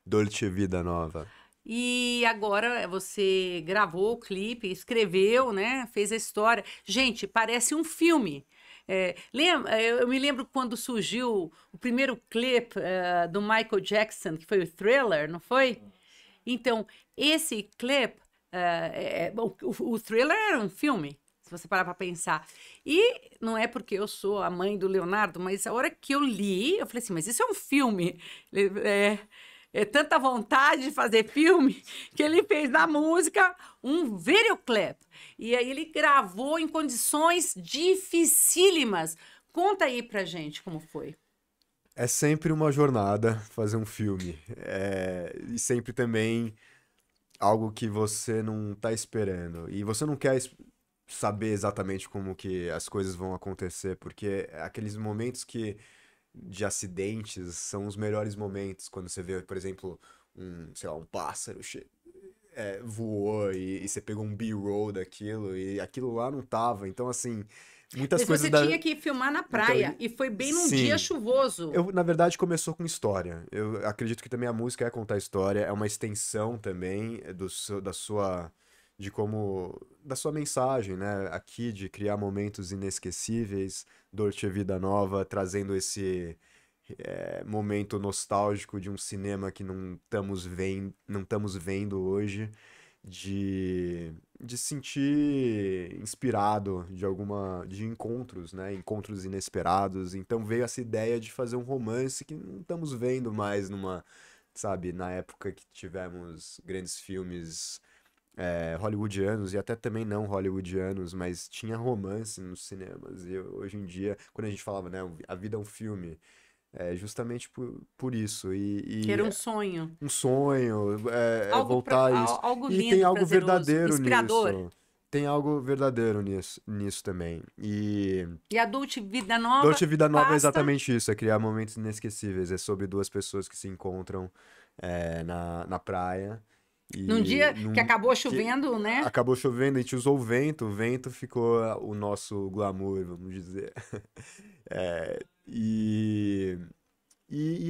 S3: Dolce Vida Nova.
S1: E agora você gravou o clipe, escreveu, né? Fez a história. Gente, parece um filme. Eu me lembro quando surgiu o primeiro clipe do Michael Jackson, que foi o Thriller, não foi? Então, esse clipe, o Thriller era um filme, se você parar para pensar. E não é porque eu sou a mãe do Leonardo, mas a hora que eu li, eu falei assim, mas isso é um filme. É, é tanta vontade de fazer filme que ele fez na música um videoclip. E aí ele gravou em condições dificílimas. Conta aí pra gente como foi.
S3: É sempre uma jornada fazer um filme. E sempre também algo que você não tá esperando. E você não quer saber exatamente como que as coisas vão acontecer, porque aqueles momentos de acidentes são os melhores momentos. Quando você vê, por exemplo, sei lá, um pássaro voou e você pegou um B-roll daquilo e aquilo lá não tava. Então, assim, muitas
S1: Mas
S3: coisas
S1: você
S3: da.
S1: tinha que filmar na
S3: Então,
S1: praia e foi bem num dia
S3: sim.
S1: chuvoso.
S3: Na verdade, começou com história. Eu acredito que também a música é contar história, é uma extensão também da sua mensagem, né? Aqui de criar momentos inesquecíveis, Dolce Vida Nova, trazendo esse momento nostálgico de um cinema que não estamos vendo hoje, de se sentir inspirado de encontros, né? Encontros inesperados. Então veio essa ideia de fazer um romance que não estamos vendo mais sabe, na época que tivemos grandes filmes hollywoodianos e até também não hollywoodianos, mas tinha romance nos cinemas. E hoje em dia, quando a gente falava, né, a vida é um filme, é justamente por isso.
S1: Que era um sonho.
S3: Um sonho,
S1: Algo,
S3: voltar a isso.
S1: algo
S3: E tem
S1: lindo,
S3: algo
S1: prazeroso,
S3: verdadeiro
S1: inspirador.
S3: nisso. Tem algo verdadeiro nisso também. E
S1: E a Dolce Vida Nova
S3: Dolce Vida Nova é
S1: passa
S3: exatamente isso, é criar momentos inesquecíveis. É sobre duas pessoas que se encontram na praia.
S1: num
S3: E
S1: dia que acabou
S3: que
S1: chovendo, né?
S3: acabou chovendo, a gente usou o vento ficou o nosso glamour, vamos dizer. É, e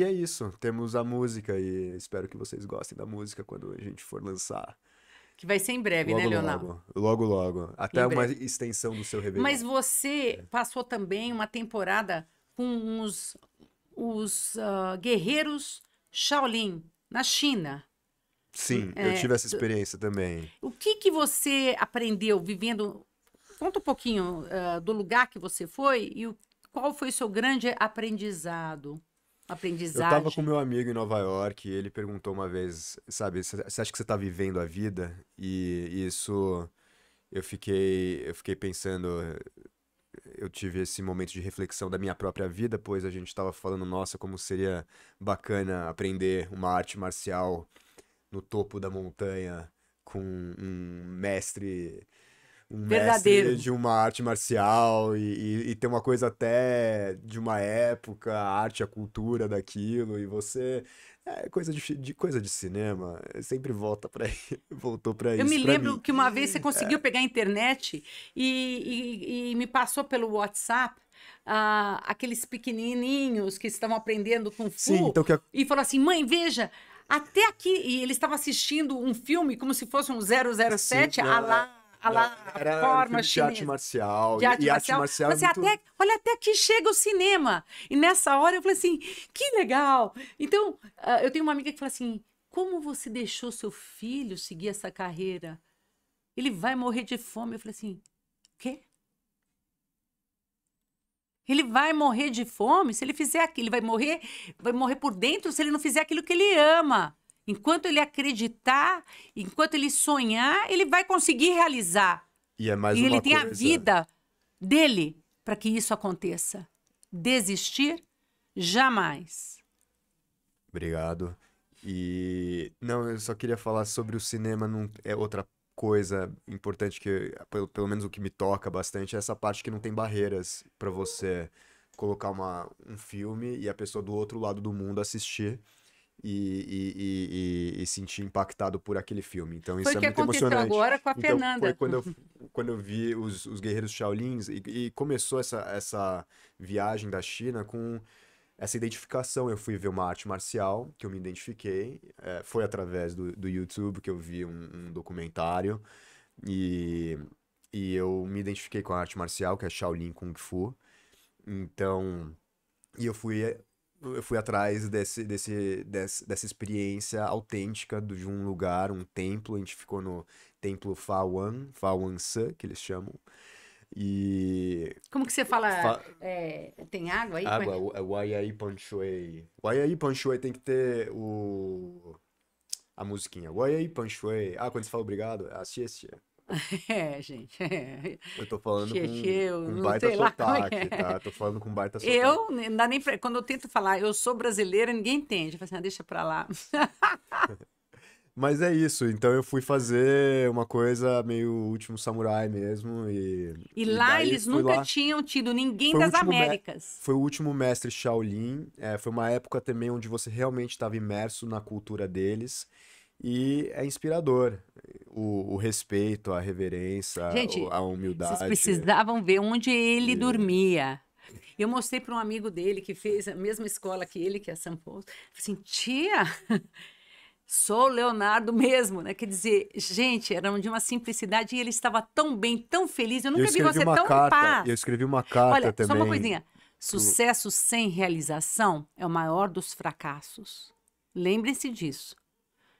S3: é isso, temos a música e espero que vocês gostem da música quando a gente for lançar.
S1: Que vai ser em breve, né,
S3: Logo,
S1: Leonardo?
S3: logo, logo, logo.
S1: Em
S3: Até uma
S1: breve.
S3: extensão do seu Réveillon.
S1: Mas você passou também uma temporada com os guerreiros Shaolin, na China.
S3: Sim, eu
S1: É,
S3: tive essa experiência também.
S1: o que que você aprendeu vivendo? Conta um pouquinho do lugar que você foi e qual foi o seu grande aprendizado?
S3: Eu tava com
S1: Aprendizagem.
S3: meu amigo em Nova York e ele perguntou uma vez, sabe, você acha que você tá vivendo a vida? E isso eu fiquei pensando, eu tive esse momento de reflexão da minha própria vida, pois a gente tava falando, nossa, como seria bacana aprender uma arte marcial no topo da montanha com um mestre um
S1: Verdadeiro.
S3: mestre de uma arte marcial e ter uma coisa até de uma época, a arte, a cultura daquilo, e você... coisa de cinema, sempre voltou pra
S1: Eu
S3: isso
S1: me
S3: pra
S1: lembro
S3: mim.
S1: que uma vez você conseguiu pegar a internet e me passou pelo WhatsApp aqueles pequenininhos que estavam aprendendo Kung Fu
S3: Sim, então
S1: e falou assim, mãe, veja, até aqui... E eles estavam assistindo um filme como se fosse um 007,
S3: Sim,
S1: a lá,
S3: era um
S1: forma
S3: filme de arte
S1: chinesa.
S3: marcial,
S1: De arte
S3: e arte
S1: marcial.
S3: marcial é
S1: Mas assim,
S3: muito...
S1: olha, até aqui chega o cinema. E nessa hora eu falei assim, que legal. Então, eu tenho uma amiga que fala assim, como você deixou seu filho seguir essa carreira? Ele vai morrer de fome. Eu falei assim, quê? Ele vai morrer de fome se ele fizer aquilo. Ele vai morrer por dentro se ele não fizer aquilo que ele ama. Enquanto ele acreditar, enquanto ele sonhar, ele vai conseguir realizar.
S3: E é mais
S1: E
S3: uma
S1: ele tem a
S3: coisa...
S1: vida dele para que isso aconteça. Desistir, jamais.
S3: Obrigado. E não, eu só queria falar sobre o cinema, não é outra coisa importante que, pelo menos o que me toca bastante, é essa parte que não tem barreiras pra você colocar um filme e a pessoa do outro lado do mundo assistir e sentir impactado por aquele filme. Então
S1: Foi
S3: isso
S1: o
S3: é
S1: que
S3: muito
S1: aconteceu
S3: emocionante.
S1: agora com a
S3: Então
S1: Fernanda.
S3: foi quando eu vi os Guerreiros Shaolins e começou essa viagem da China com essa identificação. Eu fui ver uma arte marcial que eu me identifiquei. Foi através do YouTube que eu vi um documentário. E, e eu me identifiquei com a arte marcial, que é Shaolin Kung Fu. Então, e eu fui atrás dessa experiência autêntica de um lugar, um templo. A gente ficou no templo Fa Wan Se, que eles chamam. E
S1: Como que você fala?
S3: Fa-
S1: Tem água aí?
S3: água, é Waiai Panshui. Waiai Panshui tem que ter a musiquinha. Waiai Panshui. Ah, quando você fala obrigado, assiste.
S1: Gente.
S3: Eu tô falando
S1: Eu
S3: com
S1: não
S3: baita
S1: sei lá como é que
S3: sotaque,
S1: é.
S3: tá? Tô falando com baita sotaque.
S1: Eu, não dá nem quando eu tento falar, eu sou brasileira, ninguém entende. Eu falo assim, deixa pra lá.
S3: Mas é isso, então eu fui fazer uma coisa meio Último Samurai mesmo
S1: E lá
S3: daí
S1: eles
S3: fui
S1: nunca
S3: lá.
S1: tinham tido ninguém
S3: Foi o
S1: das
S3: último
S1: Américas.
S3: Foi o último mestre Shaolin, foi uma época também onde você realmente estava imerso na cultura deles e é inspirador o respeito, a reverência,
S1: Gente,
S3: a
S1: vocês
S3: humildade.
S1: precisavam ver onde ele dormia. Eu mostrei para um amigo dele que fez a mesma escola que ele, que é São Paulo. Falei assim, tia, sou o Leonardo mesmo, né? Quer dizer, gente, era de uma simplicidade e ele estava tão bem, tão feliz. Eu
S3: Eu
S1: nunca vi
S3: escrevi
S1: você
S3: uma
S1: tão em
S3: carta,
S1: paz.
S3: eu escrevi uma carta
S1: Olha, só uma
S3: também.
S1: coisinha. Sucesso sem realização é o maior dos fracassos. Lembrem-se disso.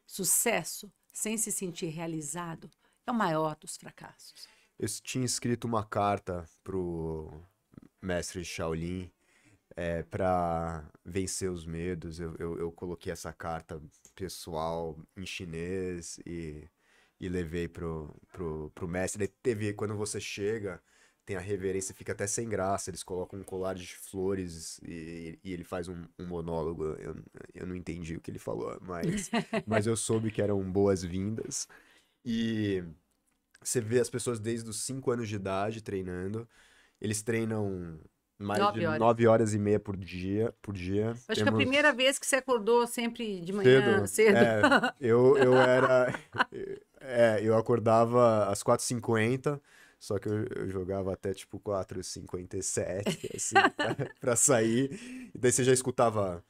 S1: Sucesso sem se sentir realizado é o maior dos fracassos.
S3: Eu tinha escrito uma carta pro mestre Shaolin para vencer os medos. Eu coloquei essa carta pessoal em chinês e levei pro mestre. Daí quando você chega, tem a reverência, fica até sem graça. Eles colocam um colar de flores e ele faz um monólogo. Eu não entendi o que ele falou, mas eu soube que eram boas-vindas. E você vê as pessoas desde os 5 anos de idade treinando. Eles treinam mais
S1: 9
S3: de
S1: horas.
S3: 9 horas e meia por dia.
S1: Acho que a primeira vez que você acordou sempre de
S3: Cedo.
S1: manhã, cedo.
S3: Eu era. Eu acordava às 4h50, só que eu jogava até tipo 4h57, assim, pra sair. E daí você já escutava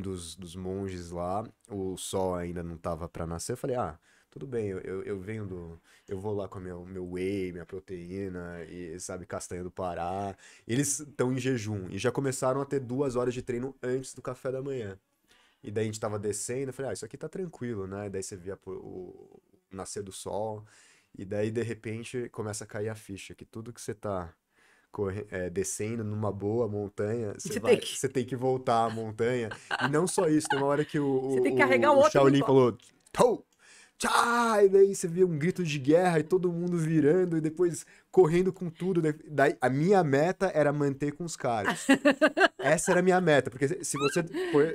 S3: dos monges lá, o sol ainda não tava pra nascer. Eu falei, tudo bem, eu venho eu vou lá com meu whey, minha proteína, e sabe, castanha do Pará. Eles estão em jejum e já começaram a ter 2 horas de treino antes do café da manhã. E daí a gente tava descendo, eu falei, isso aqui tá tranquilo, né? E daí você via o nascer do sol, e daí de repente começa a cair a ficha, que tudo que você tá descendo numa boa montanha, você tem que voltar a montanha. E não só isso, tem uma hora que
S1: Você tem que carregar o
S3: o
S1: outro
S3: Shaolin
S1: no
S3: falou, Tou! Tchá! E daí você vê um grito de guerra e todo mundo virando e depois correndo com tudo. Daí a minha meta era manter com os caras. Essa era a minha meta, porque se você for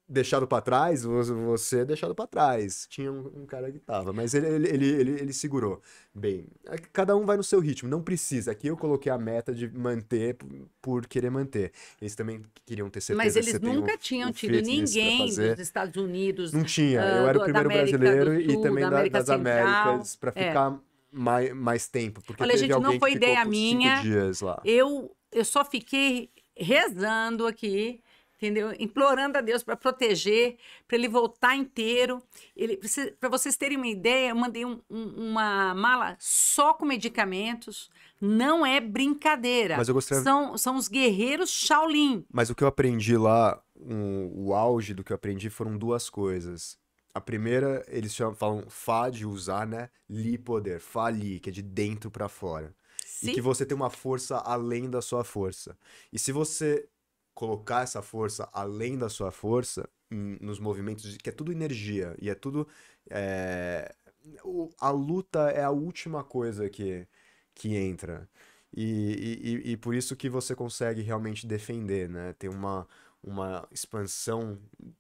S3: deixado pra trás, você é deixado pra trás. Tinha um cara que tava, mas ele segurou. Bem, cada um vai no seu ritmo, não precisa. Aqui eu coloquei a meta de manter por querer manter. Eles também queriam ter
S1: Mas
S3: certeza que você
S1: eles
S3: tem
S1: nunca tinham
S3: o
S1: tido
S3: fitness pra
S1: ninguém dos
S3: fazer.
S1: Estados Unidos,
S3: Não tinha. Eu era o
S1: da
S3: primeiro
S1: América do
S3: brasileiro e
S1: Sul,
S3: também
S1: da América
S3: das
S1: Central.
S3: Américas pra
S1: É.
S3: ficar mais tempo, porque
S1: Olha,
S3: teve
S1: gente, não
S3: alguém que
S1: foi
S3: ficou
S1: ideia
S3: por 5
S1: minha.
S3: dias lá.
S1: Eu só fiquei rezando aqui, entendeu? Implorando a Deus para proteger, para ele voltar inteiro. Para vocês terem uma ideia, eu mandei uma mala só com medicamentos. Não é brincadeira.
S3: Mas eu gostaria.
S1: São os guerreiros Shaolin.
S3: Mas o que eu aprendi lá, o auge do que eu aprendi foram duas coisas. A primeira, eles falam Fá de usar, né? Li poder, Fá Li, que é de dentro pra fora. E que
S1: Sim?
S3: você tem uma força além da sua força. E se você colocar essa força além da sua força, nos movimentos, que é tudo energia, e é tudo. é, a luta é a última coisa que entra. E por isso que você consegue realmente defender, né? Tem uma expansão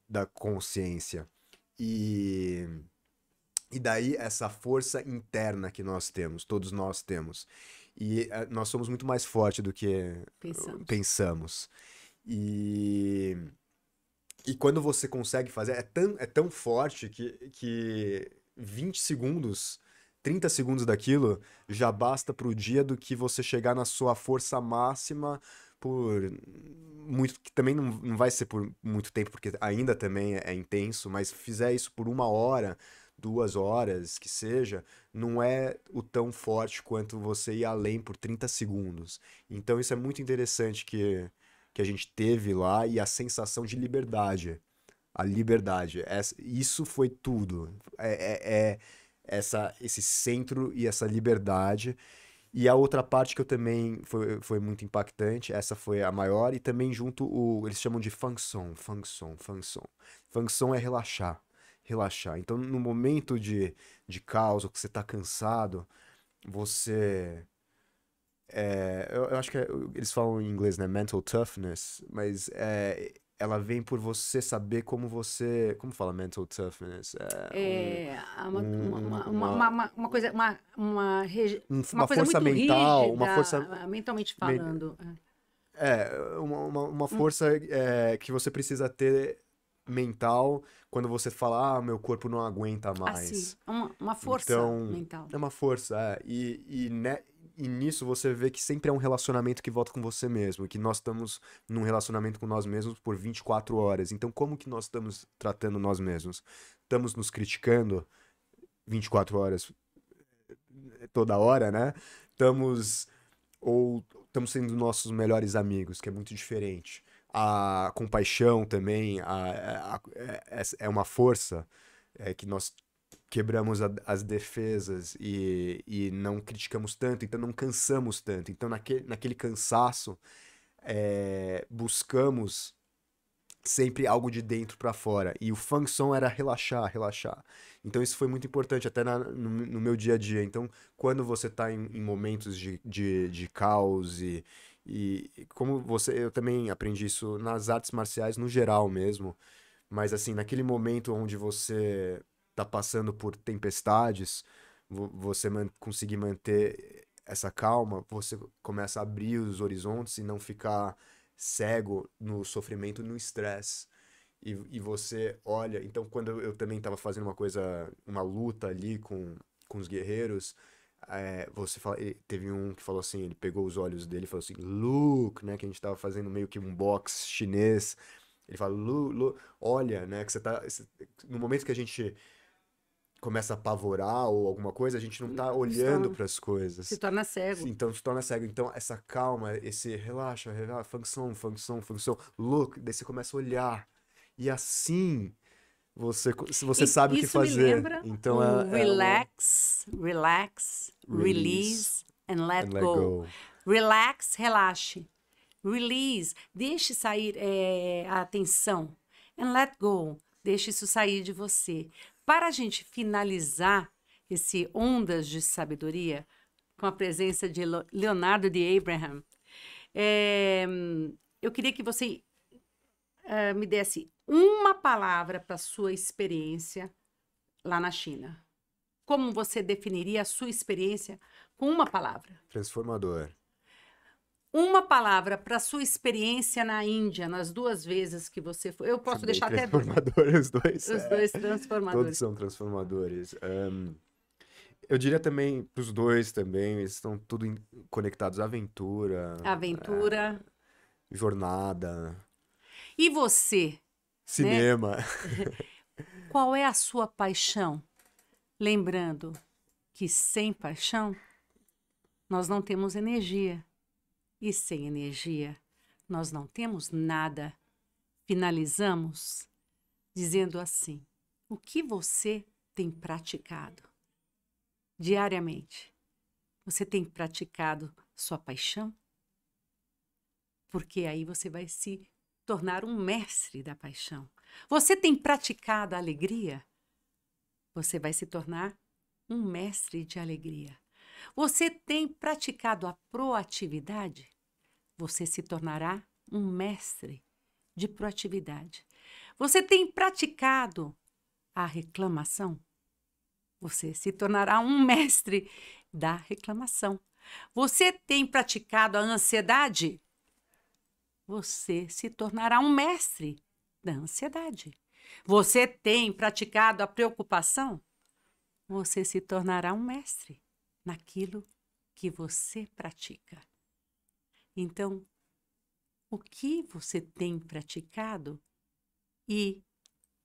S3: da consciência. E, e daí essa força interna que nós temos, todos nós temos. E nós somos muito mais fortes do que
S1: Pensamos.
S3: pensamos. E, e quando você consegue fazer, é tão forte que 20 segundos, 30 segundos daquilo já basta pro dia do que você chegar na sua força máxima por muito, que também não vai ser por muito tempo, porque ainda também é intenso, mas fizer isso por 1 hora, 2 horas, que seja, não é o tão forte quanto você ir além por 30 segundos. Então isso é muito interessante que a gente teve lá e a sensação de liberdade. A liberdade. Isso foi tudo. Esse centro e essa liberdade. E a outra parte que eu também foi muito impactante, essa foi a maior, e também junto eles chamam de função, função, função. Função é relaxar, relaxar. Então, no momento de caos, ou que você tá cansado, você eu acho que eles falam em inglês, né? Mental toughness, mas ela vem por você saber como você. Como fala mental toughness?
S1: É
S3: Um- uma,
S1: uma coisa, uma
S3: uma
S1: coisa
S3: força
S1: muito
S3: mental, uma
S1: rígida,
S3: força.
S1: mentalmente
S3: men-
S1: falando.
S3: uma
S1: Hum,
S3: força que você precisa ter mental quando você fala, meu corpo não aguenta
S1: assim,
S3: mais.
S1: uma força
S3: Então,
S1: mental.
S3: é uma força, e nisso você vê que sempre é um relacionamento que volta com você mesmo, que nós estamos num relacionamento com nós mesmos por 24 horas. Então, como que nós estamos tratando nós mesmos? Estamos nos criticando 24 horas toda hora, né? Estamos ou estamos sendo nossos melhores amigos, que é muito diferente. A compaixão também é uma força que nós quebramos as defesas e não criticamos tanto, então não cansamos tanto. Então, naquele cansaço, buscamos sempre algo de dentro para fora. E o função era relaxar, relaxar. Então, isso foi muito importante até no meu dia a dia. Então, quando você está em momentos de caos e como eu também aprendi isso nas artes marciais no geral mesmo, mas assim, naquele momento onde você tá passando por tempestades, você conseguir manter essa calma, você começa a abrir os horizontes e não ficar cego no sofrimento, no estresse. E você olha. Então, quando eu também estava fazendo uma luta ali com os guerreiros, você fala, teve um que falou assim, ele pegou os olhos dele e falou assim, Luke, né? Que a gente tava fazendo meio que um boxe chinês. Ele fala, Lu, olha, né? Que no momento que a gente começa a apavorar ou alguma coisa, a gente não tá
S1: Se
S3: olhando
S1: torna,
S3: para as
S1: se
S3: coisas.
S1: torna cego.
S3: Então se torna cego. Então essa calma, esse relaxa, função, função, função, look, daí você começa a olhar. E assim se você sabe o que
S1: Isso me
S3: fazer.
S1: lembra
S3: Então
S1: o
S3: é uma
S1: relax,
S3: release
S1: release and let
S3: and let
S1: go.
S3: go.
S1: Relax, relaxe. Release, deixe sair a tensão. And let go, deixe isso sair de você. Para a gente finalizar esse Ondas de Sabedoria, com a presença de Leonardo de Abraham, eu queria que você me desse uma palavra para sua experiência lá na China. Como você definiria a sua experiência com uma palavra?
S3: Transformador.
S1: Uma palavra para sua experiência na Índia, nas 2 vezes que você foi. Eu posso
S3: Também
S1: deixar até 2.
S3: transformador, os dois.
S1: Os 2 transformadores.
S3: Todos são transformadores. Eu diria também, pros dois também, eles estão tudo conectados à aventura.
S1: Aventura.
S3: Jornada.
S1: E você?
S3: Cinema.
S1: Qual é a sua paixão? Lembrando que sem paixão, nós não temos energia. E sem energia, nós não temos nada. Finalizamos dizendo assim: o que você tem praticado diariamente? Você tem praticado sua paixão? Porque aí você vai se tornar um mestre da paixão. Você tem praticado a alegria? Você vai se tornar um mestre de alegria. Você tem praticado a proatividade? Você se tornará um mestre de proatividade. Você tem praticado a reclamação? Você se tornará um mestre da reclamação. Você tem praticado a ansiedade? Você se tornará um mestre da ansiedade. Você tem praticado a preocupação? Você se tornará um mestre naquilo que você pratica. Então, o que você tem praticado? E,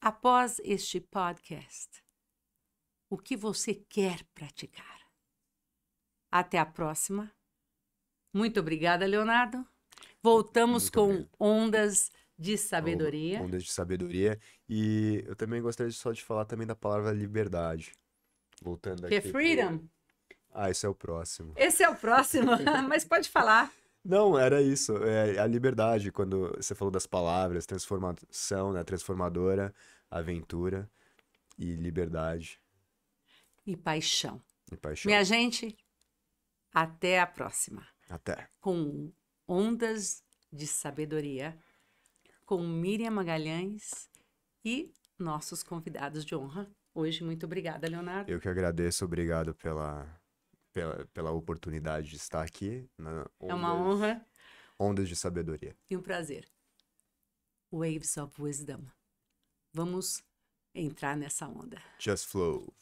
S1: após este podcast, o que você quer praticar? Até a próxima. Muito obrigada, Leonardo. Voltamos
S3: Muito
S1: com
S3: obrigado.
S1: Ondas de Sabedoria.
S3: Ondas de sabedoria. E eu também gostaria só de falar também da palavra liberdade. Voltando
S1: Que é
S3: aqui.
S1: freedom.
S3: Esse é o próximo.
S1: Esse é o próximo, mas pode falar.
S3: Não, era isso. É a liberdade, quando você falou das palavras, transformação, né? Transformadora, aventura e liberdade
S1: E paixão.
S3: e paixão.
S1: Minha gente, até a próxima.
S3: Até.
S1: Com Ondas de Sabedoria, com Miriam Magalhães e nossos convidados de honra. Hoje, muito obrigada, Leonardo.
S3: Eu que agradeço, obrigado pela oportunidade de estar aqui.
S1: É uma honra
S3: Ondas de sabedoria.
S1: e um prazer. Waves of Wisdom. Vamos entrar nessa onda.
S3: Just flow.